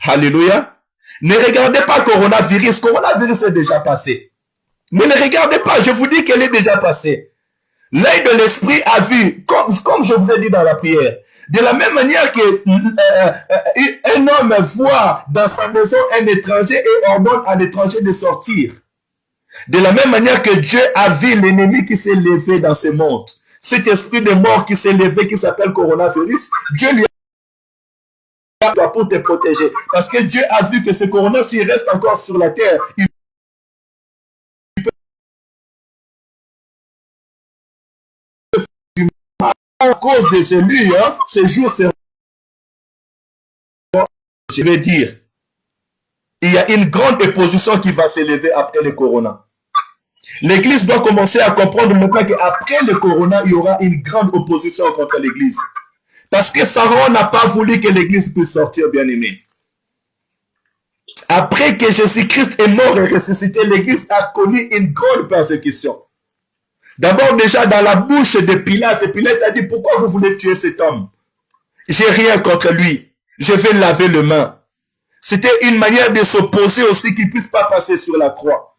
Alléluia. Ne regardez pas coronavirus. Coronavirus est déjà passé. Ne le regardez pas. Je vous dis qu'elle est déjà passée. L'œil de l'esprit a vu, comme je vous ai dit dans la prière. De la même manière qu'un homme voit dans sa maison un étranger et ordonne à l'étranger de sortir. De la même manière que Dieu a vu l'ennemi qui s'est levé dans ce monde. Cet esprit de mort qui s'est levé, qui s'appelle coronavirus, Dieu lui a pour te protéger. Parce que Dieu a vu que ce corona, s'il reste encore sur la terre, il peut à cause de celui, ces jours seront, je vais dire, il y a une grande opposition qui va s'élever après le corona. L'Église doit commencer à comprendre maintenant qu'après le corona, il y aura une grande opposition contre l'Église. Parce que Pharaon n'a pas voulu que l'Église puisse sortir, bien-aimé. Après que Jésus-Christ est mort et ressuscité, l'Église a connu une grande persécution. D'abord, déjà dans la bouche de Pilate, Pilate a dit, pourquoi vous voulez tuer cet homme? J'ai rien contre lui. Je vais laver les mains. C'était une manière de s'opposer aussi qu'il ne puisse pas passer sur la croix.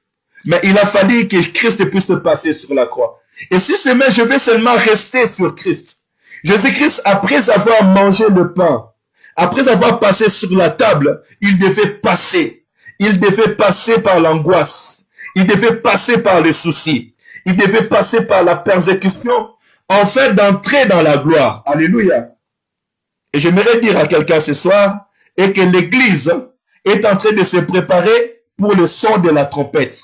Mais il a fallu que Christ puisse passer sur la croix. Et si seulement je vais seulement rester sur Christ. Jésus-Christ, après avoir mangé le pain, après avoir passé sur la table, il devait passer. Il devait passer par l'angoisse. Il devait passer par les soucis. Il devait passer par la persécution, afin d'entrer dans la gloire. Alléluia. Et j'aimerais dire à quelqu'un ce soir, et que l'Église est en train de se préparer pour le son de la trompette.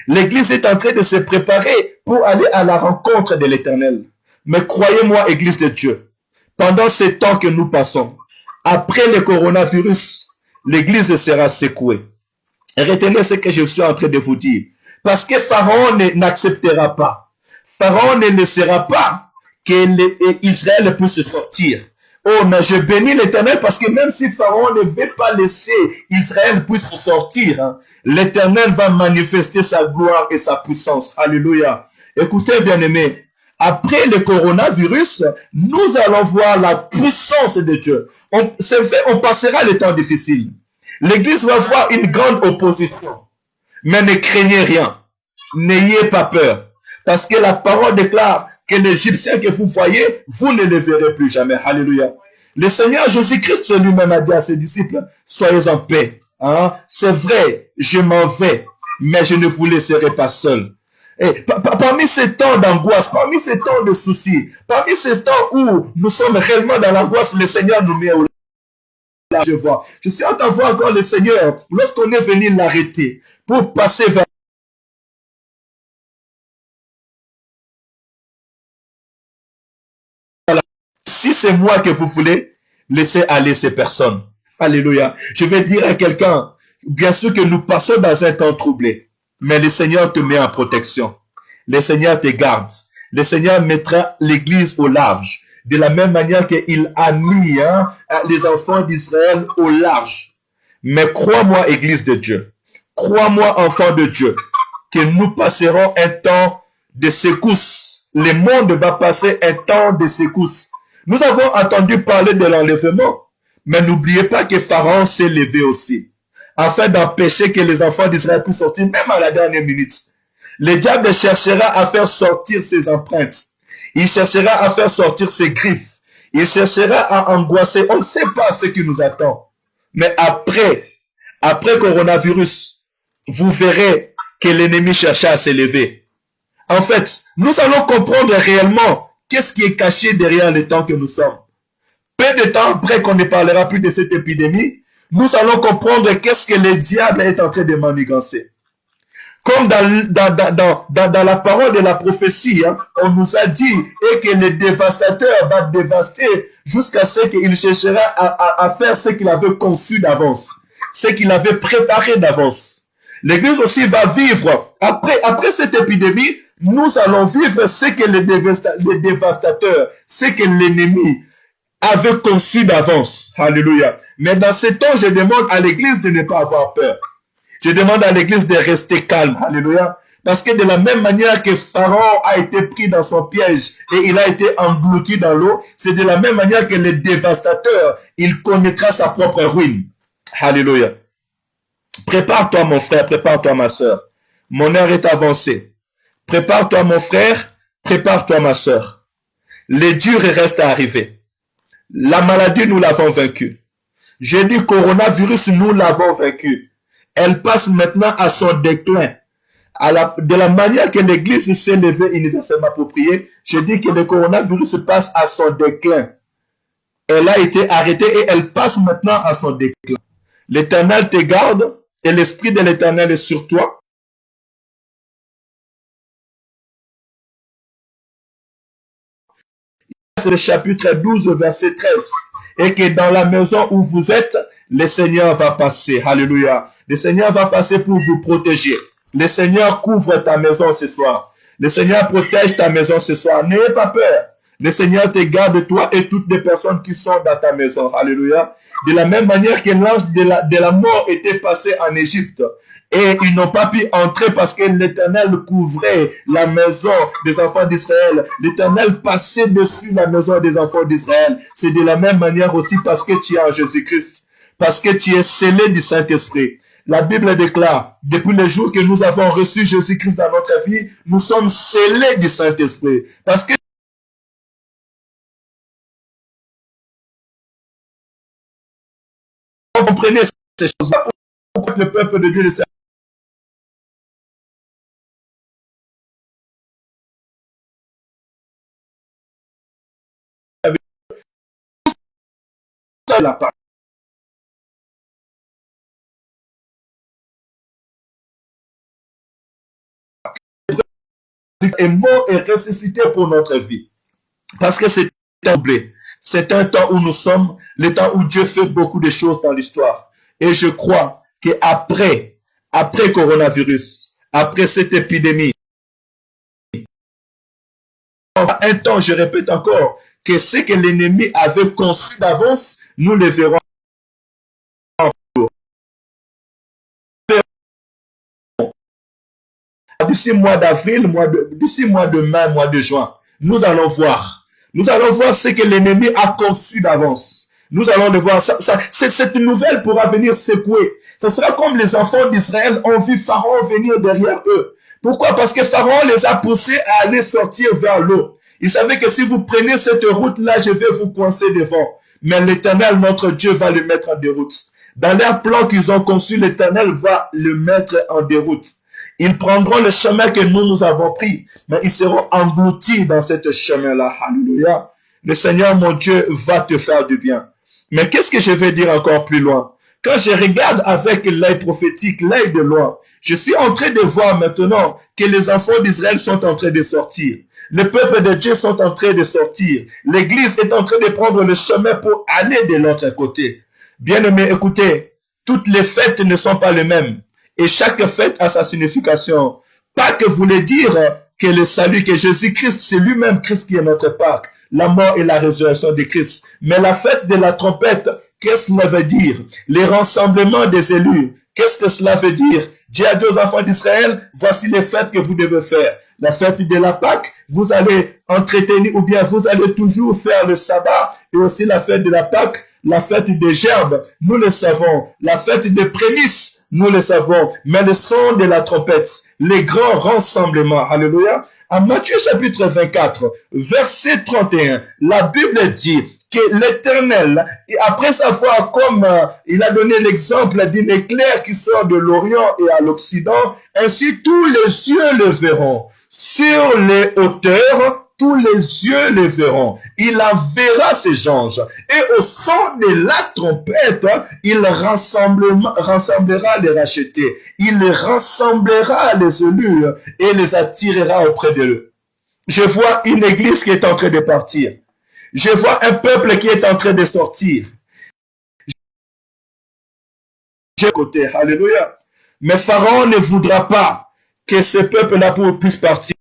L'Église est en train de se préparer pour aller à la rencontre de l'Éternel. Mais croyez-moi, Église de Dieu, pendant ce temps que nous passons, après le coronavirus, l'Église sera secouée. Et retenez ce que je suis en train de vous dire. Parce que Pharaon n'acceptera pas. Pharaon ne laissera pas qu'Israël puisse sortir. Oh, mais je bénis l'Éternel parce que même si Pharaon ne veut pas laisser Israël puisse sortir, l'Éternel va manifester sa gloire et sa puissance. Alléluia. Écoutez, bien-aimés, après le coronavirus, nous allons voir la puissance de Dieu. C'est vrai, on passera les temps difficiles. L'Église va voir une grande opposition. Mais ne craignez rien. N'ayez pas peur. Parce que la parole déclare que l'Égyptien que vous voyez, vous ne le verrez plus jamais. Alléluia. Le Seigneur Jésus-Christ lui-même a dit à ses disciples, soyez en paix. C'est vrai, je m'en vais, mais je ne vous laisserai pas seul. Et parmi ces temps d'angoisse, parmi ces temps de soucis, parmi ces temps où nous sommes réellement dans l'angoisse, le Seigneur nous met au je vois. Je suis en train de voir encore le Seigneur, lorsqu'on est venu l'arrêter, pour passer vers si c'est moi que vous voulez, laissez aller ces personnes. Alléluia. Je vais dire à quelqu'un, bien sûr que nous passons dans un temps troublé, mais le Seigneur te met en protection. Le Seigneur te garde. Le Seigneur mettra l'église au large. De la même manière qu'il a mis les enfants d'Israël au large. Mais crois-moi, église de Dieu. Crois-moi, enfant de Dieu, que nous passerons un temps de secousse. Le monde va passer un temps de secousse. Nous avons entendu parler de l'enlèvement, mais n'oubliez pas que Pharaon s'est levé aussi, afin d'empêcher que les enfants d'Israël puissent sortir, même à la dernière minute. Le diable cherchera à faire sortir ses empreintes. Il cherchera à faire sortir ses griffes. Il cherchera à angoisser. On ne sait pas ce qui nous attend. Mais après coronavirus, vous verrez que l'ennemi chercha à s'élever. En fait, nous allons comprendre réellement qu'est-ce qui est caché derrière le temps que nous sommes. Peu de temps après qu'on ne parlera plus de cette épidémie, nous allons comprendre qu'est-ce que le diable est en train de manigancer. Comme dans la parole de la prophétie, on nous a dit et que le dévastateur va dévaster jusqu'à ce qu'il cherchera à faire ce qu'il avait conçu d'avance, ce qu'il avait préparé d'avance. L'Église aussi va vivre, après cette épidémie, nous allons vivre ce que le dévastateur, ce que l'ennemi avait conçu d'avance. Alléluia. Mais dans ce temps, je demande à l'Église de ne pas avoir peur. Je demande à l'Église de rester calme. Alléluia. Parce que de la même manière que Pharaon a été pris dans son piège et il a été englouti dans l'eau, c'est de la même manière que le dévastateur, il connaîtra sa propre ruine. Alléluia. Prépare-toi mon frère, prépare-toi ma soeur. Mon heure est avancée. Prépare-toi mon frère, prépare-toi ma soeur. Les durs restent à arriver. La maladie, nous l'avons vaincue. J'ai dit coronavirus, nous l'avons vaincu. Elle passe maintenant à son déclin. De la manière que l'Église s'est levée universellement pour prier, je dis que le coronavirus passe à son déclin. Elle a été arrêtée et elle passe maintenant à son déclin. L'Éternel te garde et l'Esprit de l'Éternel est sur toi. C'est le chapitre 12, verset 13. Et que dans la maison où vous êtes, le Seigneur va passer. Alléluia. Le Seigneur va passer pour vous protéger. Le Seigneur couvre ta maison ce soir. Le Seigneur protège ta maison ce soir. N'ayez pas peur. Le Seigneur te garde toi et toutes les personnes qui sont dans ta maison. Alléluia. De la même manière que l'ange de la mort était passé en Égypte. Et ils n'ont pas pu entrer parce que l'Éternel couvrait la maison des enfants d'Israël. L'Éternel passait dessus la maison des enfants d'Israël. C'est de la même manière aussi parce que tu es en Jésus-Christ. Parce que tu es scellé du Saint-Esprit. La Bible déclare, depuis le jour que nous avons reçu Jésus-Christ dans notre vie, nous sommes scellés du Saint-Esprit. Parce que vous comprenez ces choses-là. Pourquoi le peuple de Dieu le sait? La part. Est mort et ressuscité pour notre vie. Parce que c'est oublié. C'est un temps où nous sommes, le temps où Dieu fait beaucoup de choses dans l'histoire. Et je crois qu'après coronavirus, après cette épidémie, un temps, je répète encore, que ce que l'ennemi avait conçu d'avance, nous le verrons. D'ici mois d'avril, d'ici mois de mai, mois de juin, nous allons voir. Nous allons voir ce que l'ennemi a conçu d'avance. Nous allons le voir. Cette nouvelle pourra venir secouer. Ce sera comme les enfants d'Israël ont vu Pharaon venir derrière eux. Pourquoi? Parce que Pharaon les a poussés à aller sortir vers l'eau. Il savait que si vous prenez cette route-là, je vais vous coincer devant. Mais l'Éternel, notre Dieu, va le mettre en déroute. Dans leur plan qu'ils ont conçu, l'Éternel va le mettre en déroute. Ils prendront le chemin que nous avons pris, mais ils seront engloutis dans ce chemin-là. Alléluia. Le Seigneur, mon Dieu, va te faire du bien. Mais qu'est-ce que je vais dire encore plus loin? Quand je regarde avec l'œil prophétique, l'œil de loin, je suis en train de voir maintenant que les enfants d'Israël sont en train de sortir. Le peuple de Dieu sont en train de sortir. L'église est en train de prendre le chemin pour aller de l'autre côté. Bien-aimés, écoutez, toutes les fêtes ne sont pas les mêmes. Et chaque fête a sa signification. Pâques voulait dire que le salut, que Jésus-Christ, c'est lui-même Christ qui est notre Pâques. La mort et la résurrection de Christ. Mais la fête de la trompette, qu'est-ce que cela veut dire? Les rassemblements des élus. Qu'est-ce que cela veut dire? Dieu a dit aux enfants d'Israël, voici les fêtes que vous devez faire. La fête de la Pâque, vous allez entretenir ou bien vous allez toujours faire le sabbat et aussi la fête de la Pâque, la fête des gerbes, nous le savons. La fête des prémices, nous le savons. Mais le son de la trompette, les grands rassemblements, alléluia. En Matthieu chapitre 24, verset 31, la Bible dit que l'Éternel, après avoir comme il a donné l'exemple d'un éclair qui sort de l'Orient et à l'Occident, ainsi tous les yeux le verront. Sur les hauteurs, tous les yeux le verront. Il enverra ses anges. Et au son de la trompette, il rassemblera les rachetés. Il rassemblera les élus et les attirera auprès d'eux. Je vois une église qui est en train de partir. Je vois un peuple qui est en train de sortir. Côté, alléluia. Mais Pharaon ne voudra pas que ce peuple-là puisse partir.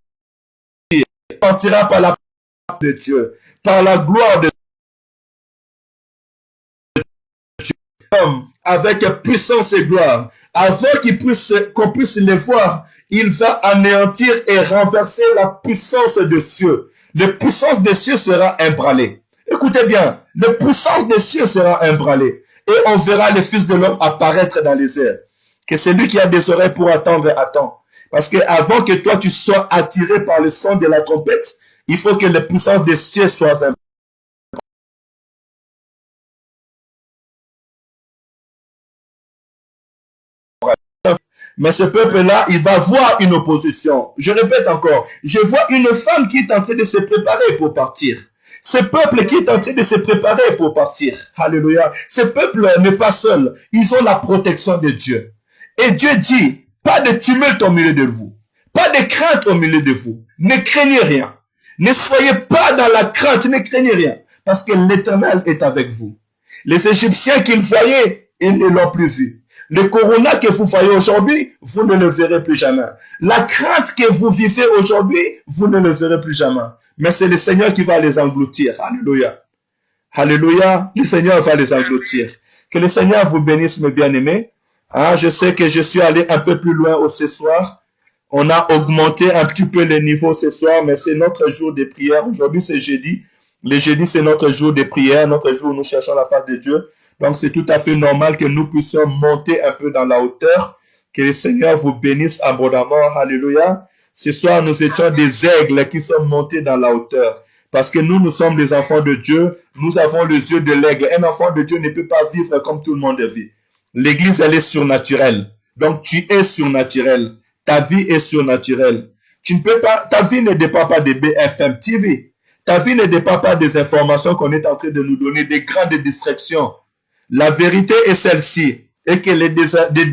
Il partira par la gloire de Dieu, par la gloire de Dieu, avec puissance et gloire. Avant qu'on puisse les voir, il va anéantir et renverser la puissance des cieux. La puissance des cieux sera ébranlée. Écoutez bien, la puissance des cieux sera ébranlée. Et on verra le Fils de l'homme apparaître dans les airs. Que celui qui a des oreilles pour attendre, attend. Parce que avant que toi tu sois attiré par le son de la trompette, il faut que la puissance des cieux soit ébranlée. Mais ce peuple-là, il va voir une opposition. Je répète encore, je vois une femme qui est en train de se préparer pour partir. Ce peuple qui est en train de se préparer pour partir. Alléluia. Ce peuple n'est pas seul. Ils ont la protection de Dieu. Et Dieu dit, pas de tumulte au milieu de vous. Pas de crainte au milieu de vous. Ne craignez rien. Ne soyez pas dans la crainte, ne craignez rien. Parce que l'Éternel est avec vous. Les Égyptiens qu'ils voyaient, ils ne l'ont plus vu. Le corona que vous voyez aujourd'hui, vous ne le verrez plus jamais. La crainte que vous vivez aujourd'hui, vous ne le verrez plus jamais. Mais c'est le Seigneur qui va les engloutir. Alléluia. Alléluia. Le Seigneur va les engloutir. Que le Seigneur vous bénisse, mes bien-aimés. Je sais que je suis allé un peu plus loin ce soir. On a augmenté un petit peu le niveau ce soir, mais c'est notre jour de prière. Aujourd'hui, c'est jeudi. Le jeudi, c'est notre jour de prière, notre jour où nous cherchons la face de Dieu. Donc, c'est tout à fait normal que nous puissions monter un peu dans la hauteur. Que le Seigneur vous bénisse abondamment. Alléluia. Ce soir, nous étions des aigles qui sont montés dans la hauteur. Parce que nous sommes des enfants de Dieu. Nous avons les yeux de l'aigle. Un enfant de Dieu ne peut pas vivre comme tout le monde vit. L'église, elle est surnaturelle. Donc, tu es surnaturel. Ta vie est surnaturelle. Tu ne peux pas, ta vie ne dépend pas de BFM TV. Ta vie ne dépend pas des informations qu'on est en train de nous donner, des grandes distractions. La vérité est celle-ci, et que le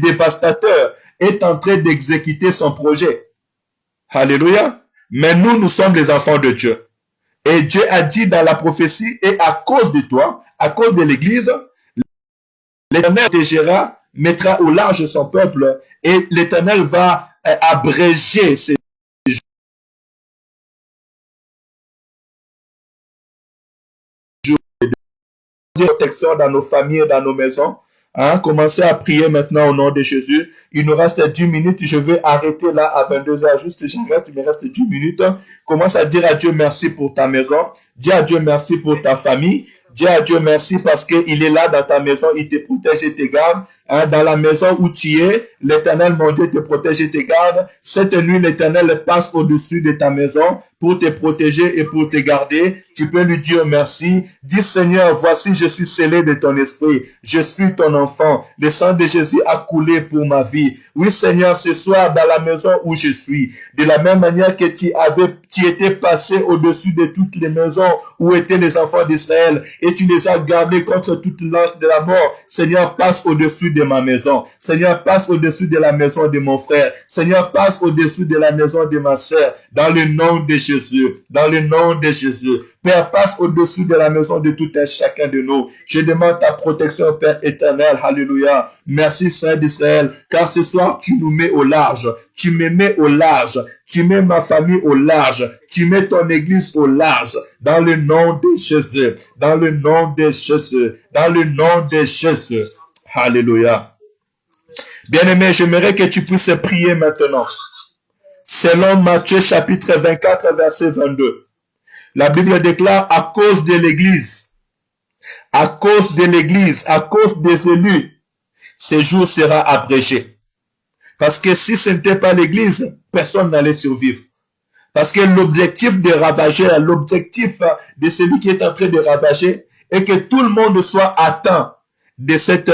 dévastateur est en train d'exécuter son projet. Alléluia. Mais nous sommes les enfants de Dieu. Et Dieu a dit dans la prophétie, et à cause de toi, à cause de l'Église, l'Éternel protégera, mettra au large son peuple, et l'Éternel va abréger ses protection dans nos familles, dans nos maisons. Commencez à prier maintenant au nom de Jésus. Il nous reste 10 minutes. Je vais arrêter là à 22h. Juste, j'arrête. Il me reste 10 minutes. Commence à dire à Dieu merci pour ta maison. Dis à Dieu merci pour ta famille. Dis à Dieu merci parce qu'il est là dans ta maison. Il te protège et te garde. Dans la maison où tu es, l'Éternel, mon Dieu, te protège et te garde. Cette nuit, l'Éternel passe au-dessus de ta maison pour te protéger et pour te garder. Tu peux lui dire merci. Dis, Seigneur, voici, je suis scellé de ton esprit. Je suis ton enfant. Le sang de Jésus a coulé pour ma vie. Oui, Seigneur, ce soir, dans la maison où je suis, de la même manière que tu avais tu étais passé au-dessus de toutes les maisons où étaient les enfants d'Israël et tu les as gardés contre toute l'ange de la mort. Seigneur, passe au-dessus de ma maison. Seigneur, passe au-dessus de la maison de mon frère. Seigneur, passe au-dessus de la maison de ma sœur. Dans le nom de Jésus. Dans le nom de Jésus. Père, passe au-dessus de la maison de tout un chacun de nous. Je demande ta protection, Père éternel. Alléluia. Merci, Saint d'Israël, car ce soir, tu nous mets au large. Tu me mets au large. Tu mets ma famille au large. Tu mets ton église au large. Dans le nom de Jésus. Dans le nom de Jésus. Dans le nom de Jésus. Alléluia. Bien-aimé, j'aimerais que tu puisses prier maintenant. Selon Matthieu chapitre 24, verset 22. La Bible déclare à cause de l'église, à cause de l'église, à cause des élus, ce jour sera abrégé. Parce que si ce n'était pas l'église, personne n'allait survivre. Parce que l'objectif de ravager, l'objectif de celui qui est en train de ravager, est que tout le monde soit atteint de cette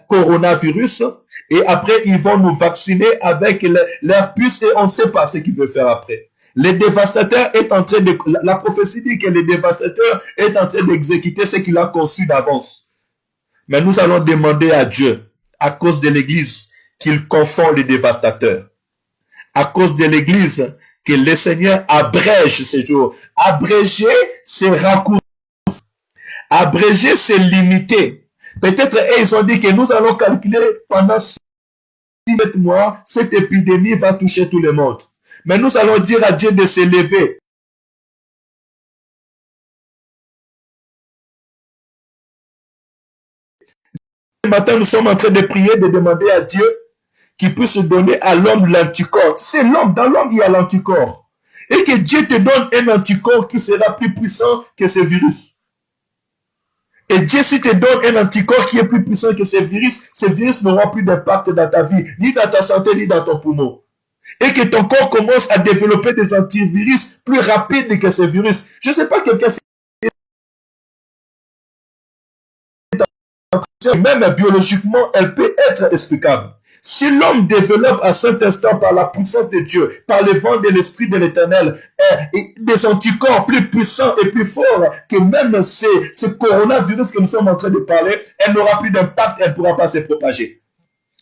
coronavirus. Et après, ils vont nous vacciner avec leur puce et on ne sait pas ce qu'ils veulent faire après. Le dévastateur est en train de... La prophétie dit que le dévastateur est en train d'exécuter ce qu'il a conçu d'avance. Mais nous allons demander à Dieu, à cause de l'église, qu'il confond les dévastateurs. À cause de l'église, que le Seigneur abrège ces jours. Abréger, c'est raccourcir. Abréger, c'est limiter. Peut-être ils ont dit que nous allons calculer pendant 6 mois, cette épidémie va toucher tout le monde. Mais nous allons dire à Dieu de s'élever. Ce matin, nous sommes en train de prier, de demander à Dieu qu'il puisse donner à l'homme l'anticorps. C'est l'homme, dans l'homme il y a l'anticorps. Et que Dieu te donne un anticorps qui sera plus puissant que ce virus. Et Dieu, si te donne un anticorps qui est plus puissant que ce virus n'aura plus d'impact dans ta vie, ni dans ta santé, ni dans ton poumon. Et que ton corps commence à développer des antivirus plus rapides que ce virus. Je ne sais pas quelqu'un... Même biologiquement, elle peut être explicable. Si l'homme développe à cet instant par la puissance de Dieu, par le vent de l'Esprit de l'Éternel, des anticorps plus puissants et plus forts que même ce coronavirus que nous sommes en train de parler, elle n'aura plus d'impact, elle ne pourra pas se propager.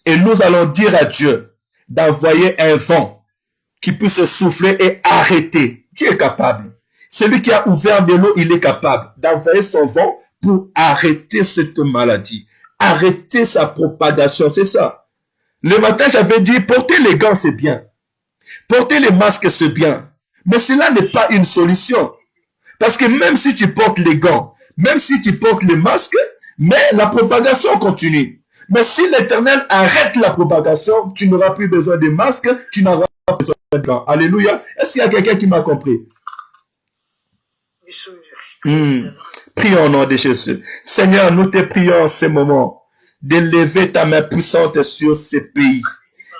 Et nous allons dire à Dieu d'envoyer un vent qui puisse souffler et arrêter. Dieu est capable. Celui qui a ouvert de l'eau, il est capable d'envoyer son vent pour arrêter cette maladie, arrêter sa propagation, c'est ça. Le matin, j'avais dit, porter les gants, c'est bien. Porter les masques, c'est bien. Mais cela n'est pas une solution. Parce que même si tu portes les gants, même si tu portes les masques, mais la propagation continue. Mais si l'Éternel arrête la propagation, tu n'auras plus besoin de masques, tu n'auras pas besoin de gants. Alléluia. Est-ce qu'il y a quelqu'un qui m'a compris? Prions au nom de Jésus. Seigneur, nous te prions en ce moment de lever ta main puissante sur ce pays,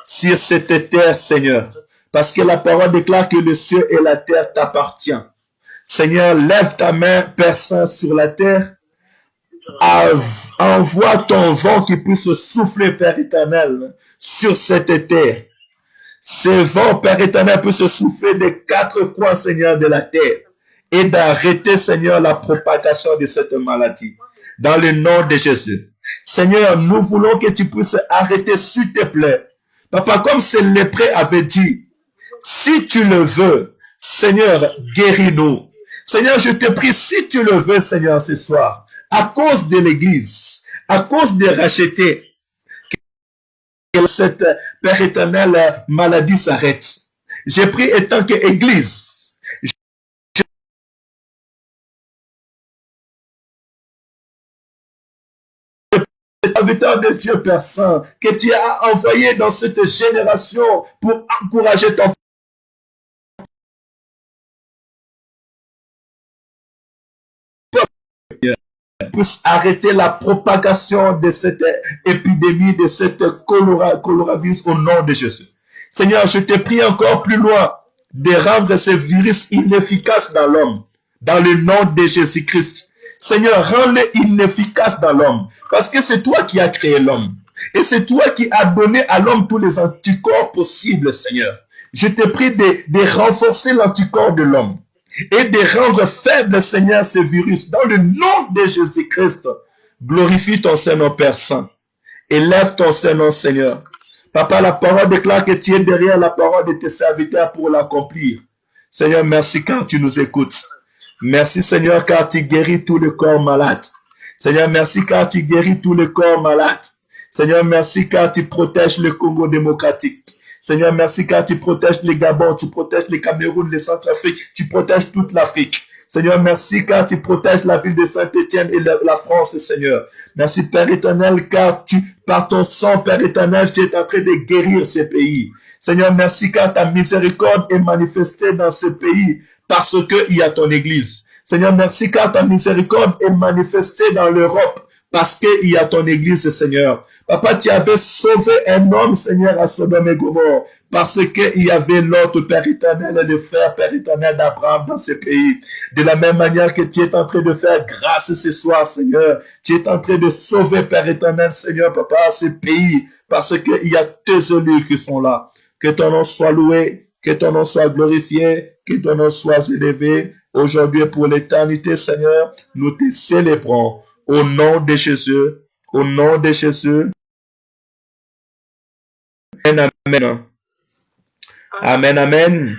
sur cette terre, Seigneur. Parce que la parole déclare que le ciel et la terre t'appartiennent. Seigneur, lève ta main, Père Saint, sur la terre. Envoie ton vent qui puisse souffler, Père éternel, sur cette terre. Ce vent, Père éternel, peut se souffler des 4 coins, Seigneur, de la terre. Et d'arrêter, Seigneur, la propagation de cette maladie. Dans le nom de Jésus. Seigneur, nous voulons que tu puisses arrêter, s'il te plaît. Papa, comme ce lépreux avait dit, si tu le veux, Seigneur, guéris-nous. Seigneur, je te prie, si tu le veux, Seigneur, ce soir, à cause de l'Église, à cause de racheter, que cette, Père éternel, maladie s'arrête. J'ai pris étant que Église, serviteur de Dieu, Père Saint, que tu as envoyé dans cette génération pour encourager ton peuple, puisse arrêter la propagation de cette épidémie, de cette coronavirus au nom de Jésus. Seigneur, je te prie encore plus loin de rendre ce virus inefficace dans l'homme, dans le nom de Jésus-Christ. Seigneur, rends-le inefficace dans l'homme. Parce que c'est toi qui as créé l'homme. Et c'est toi qui as donné à l'homme tous les anticorps possibles, Seigneur. Je te prie de renforcer l'anticorps de l'homme et de rendre faible, Seigneur, ce virus. Dans le nom de Jésus-Christ, glorifie ton Saint-Nom, Père Saint. Élève ton Saint-Nom, Seigneur. Papa, la parole déclare que tu es derrière la parole de tes serviteurs pour l'accomplir. Seigneur, merci car tu nous écoutes. Merci, Seigneur, car tu guéris tout le corps malade. Seigneur, merci car tu guéris tout le corps malade. Seigneur, merci car tu protèges le Congo démocratique. Seigneur, merci car tu protèges les Gabon, tu protèges les Cameroun, les Centrafrique, tu protèges toute l'Afrique. Seigneur, merci car tu protèges la ville de Saint-Étienne et la France, Seigneur. Merci, Père éternel, car par ton sang, Père éternel, tu es en train de guérir ces pays. Seigneur, merci car ta miséricorde est manifestée dans ce pays parce qu'il y a ton Église. Seigneur, merci car ta miséricorde est manifestée dans l'Europe parce qu'il y a ton Église, Seigneur. Papa, tu avais sauvé un homme, Seigneur, à Sodome et Gomorrhe, parce qu'il y avait l'autre Père éternel et le frère Père éternel d'Abraham dans ce pays. De la même manière que tu es en train de faire grâce ce soir, Seigneur, tu es en train de sauver, Père éternel, Seigneur, Papa, ce pays, parce qu'il y a tes élus qui sont là. Que ton nom soit loué, que ton nom soit glorifié, que ton nom soit élevé. Aujourd'hui et pour l'éternité, Seigneur, nous te célébrons. Au nom de Jésus, au nom de Jésus. Amen, amen. Amen, amen.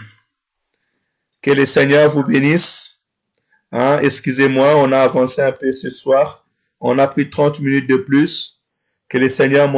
Que le Seigneur vous bénisse. Excusez-moi, on a avancé un peu ce soir. On a pris 30 minutes de plus. Que le Seigneur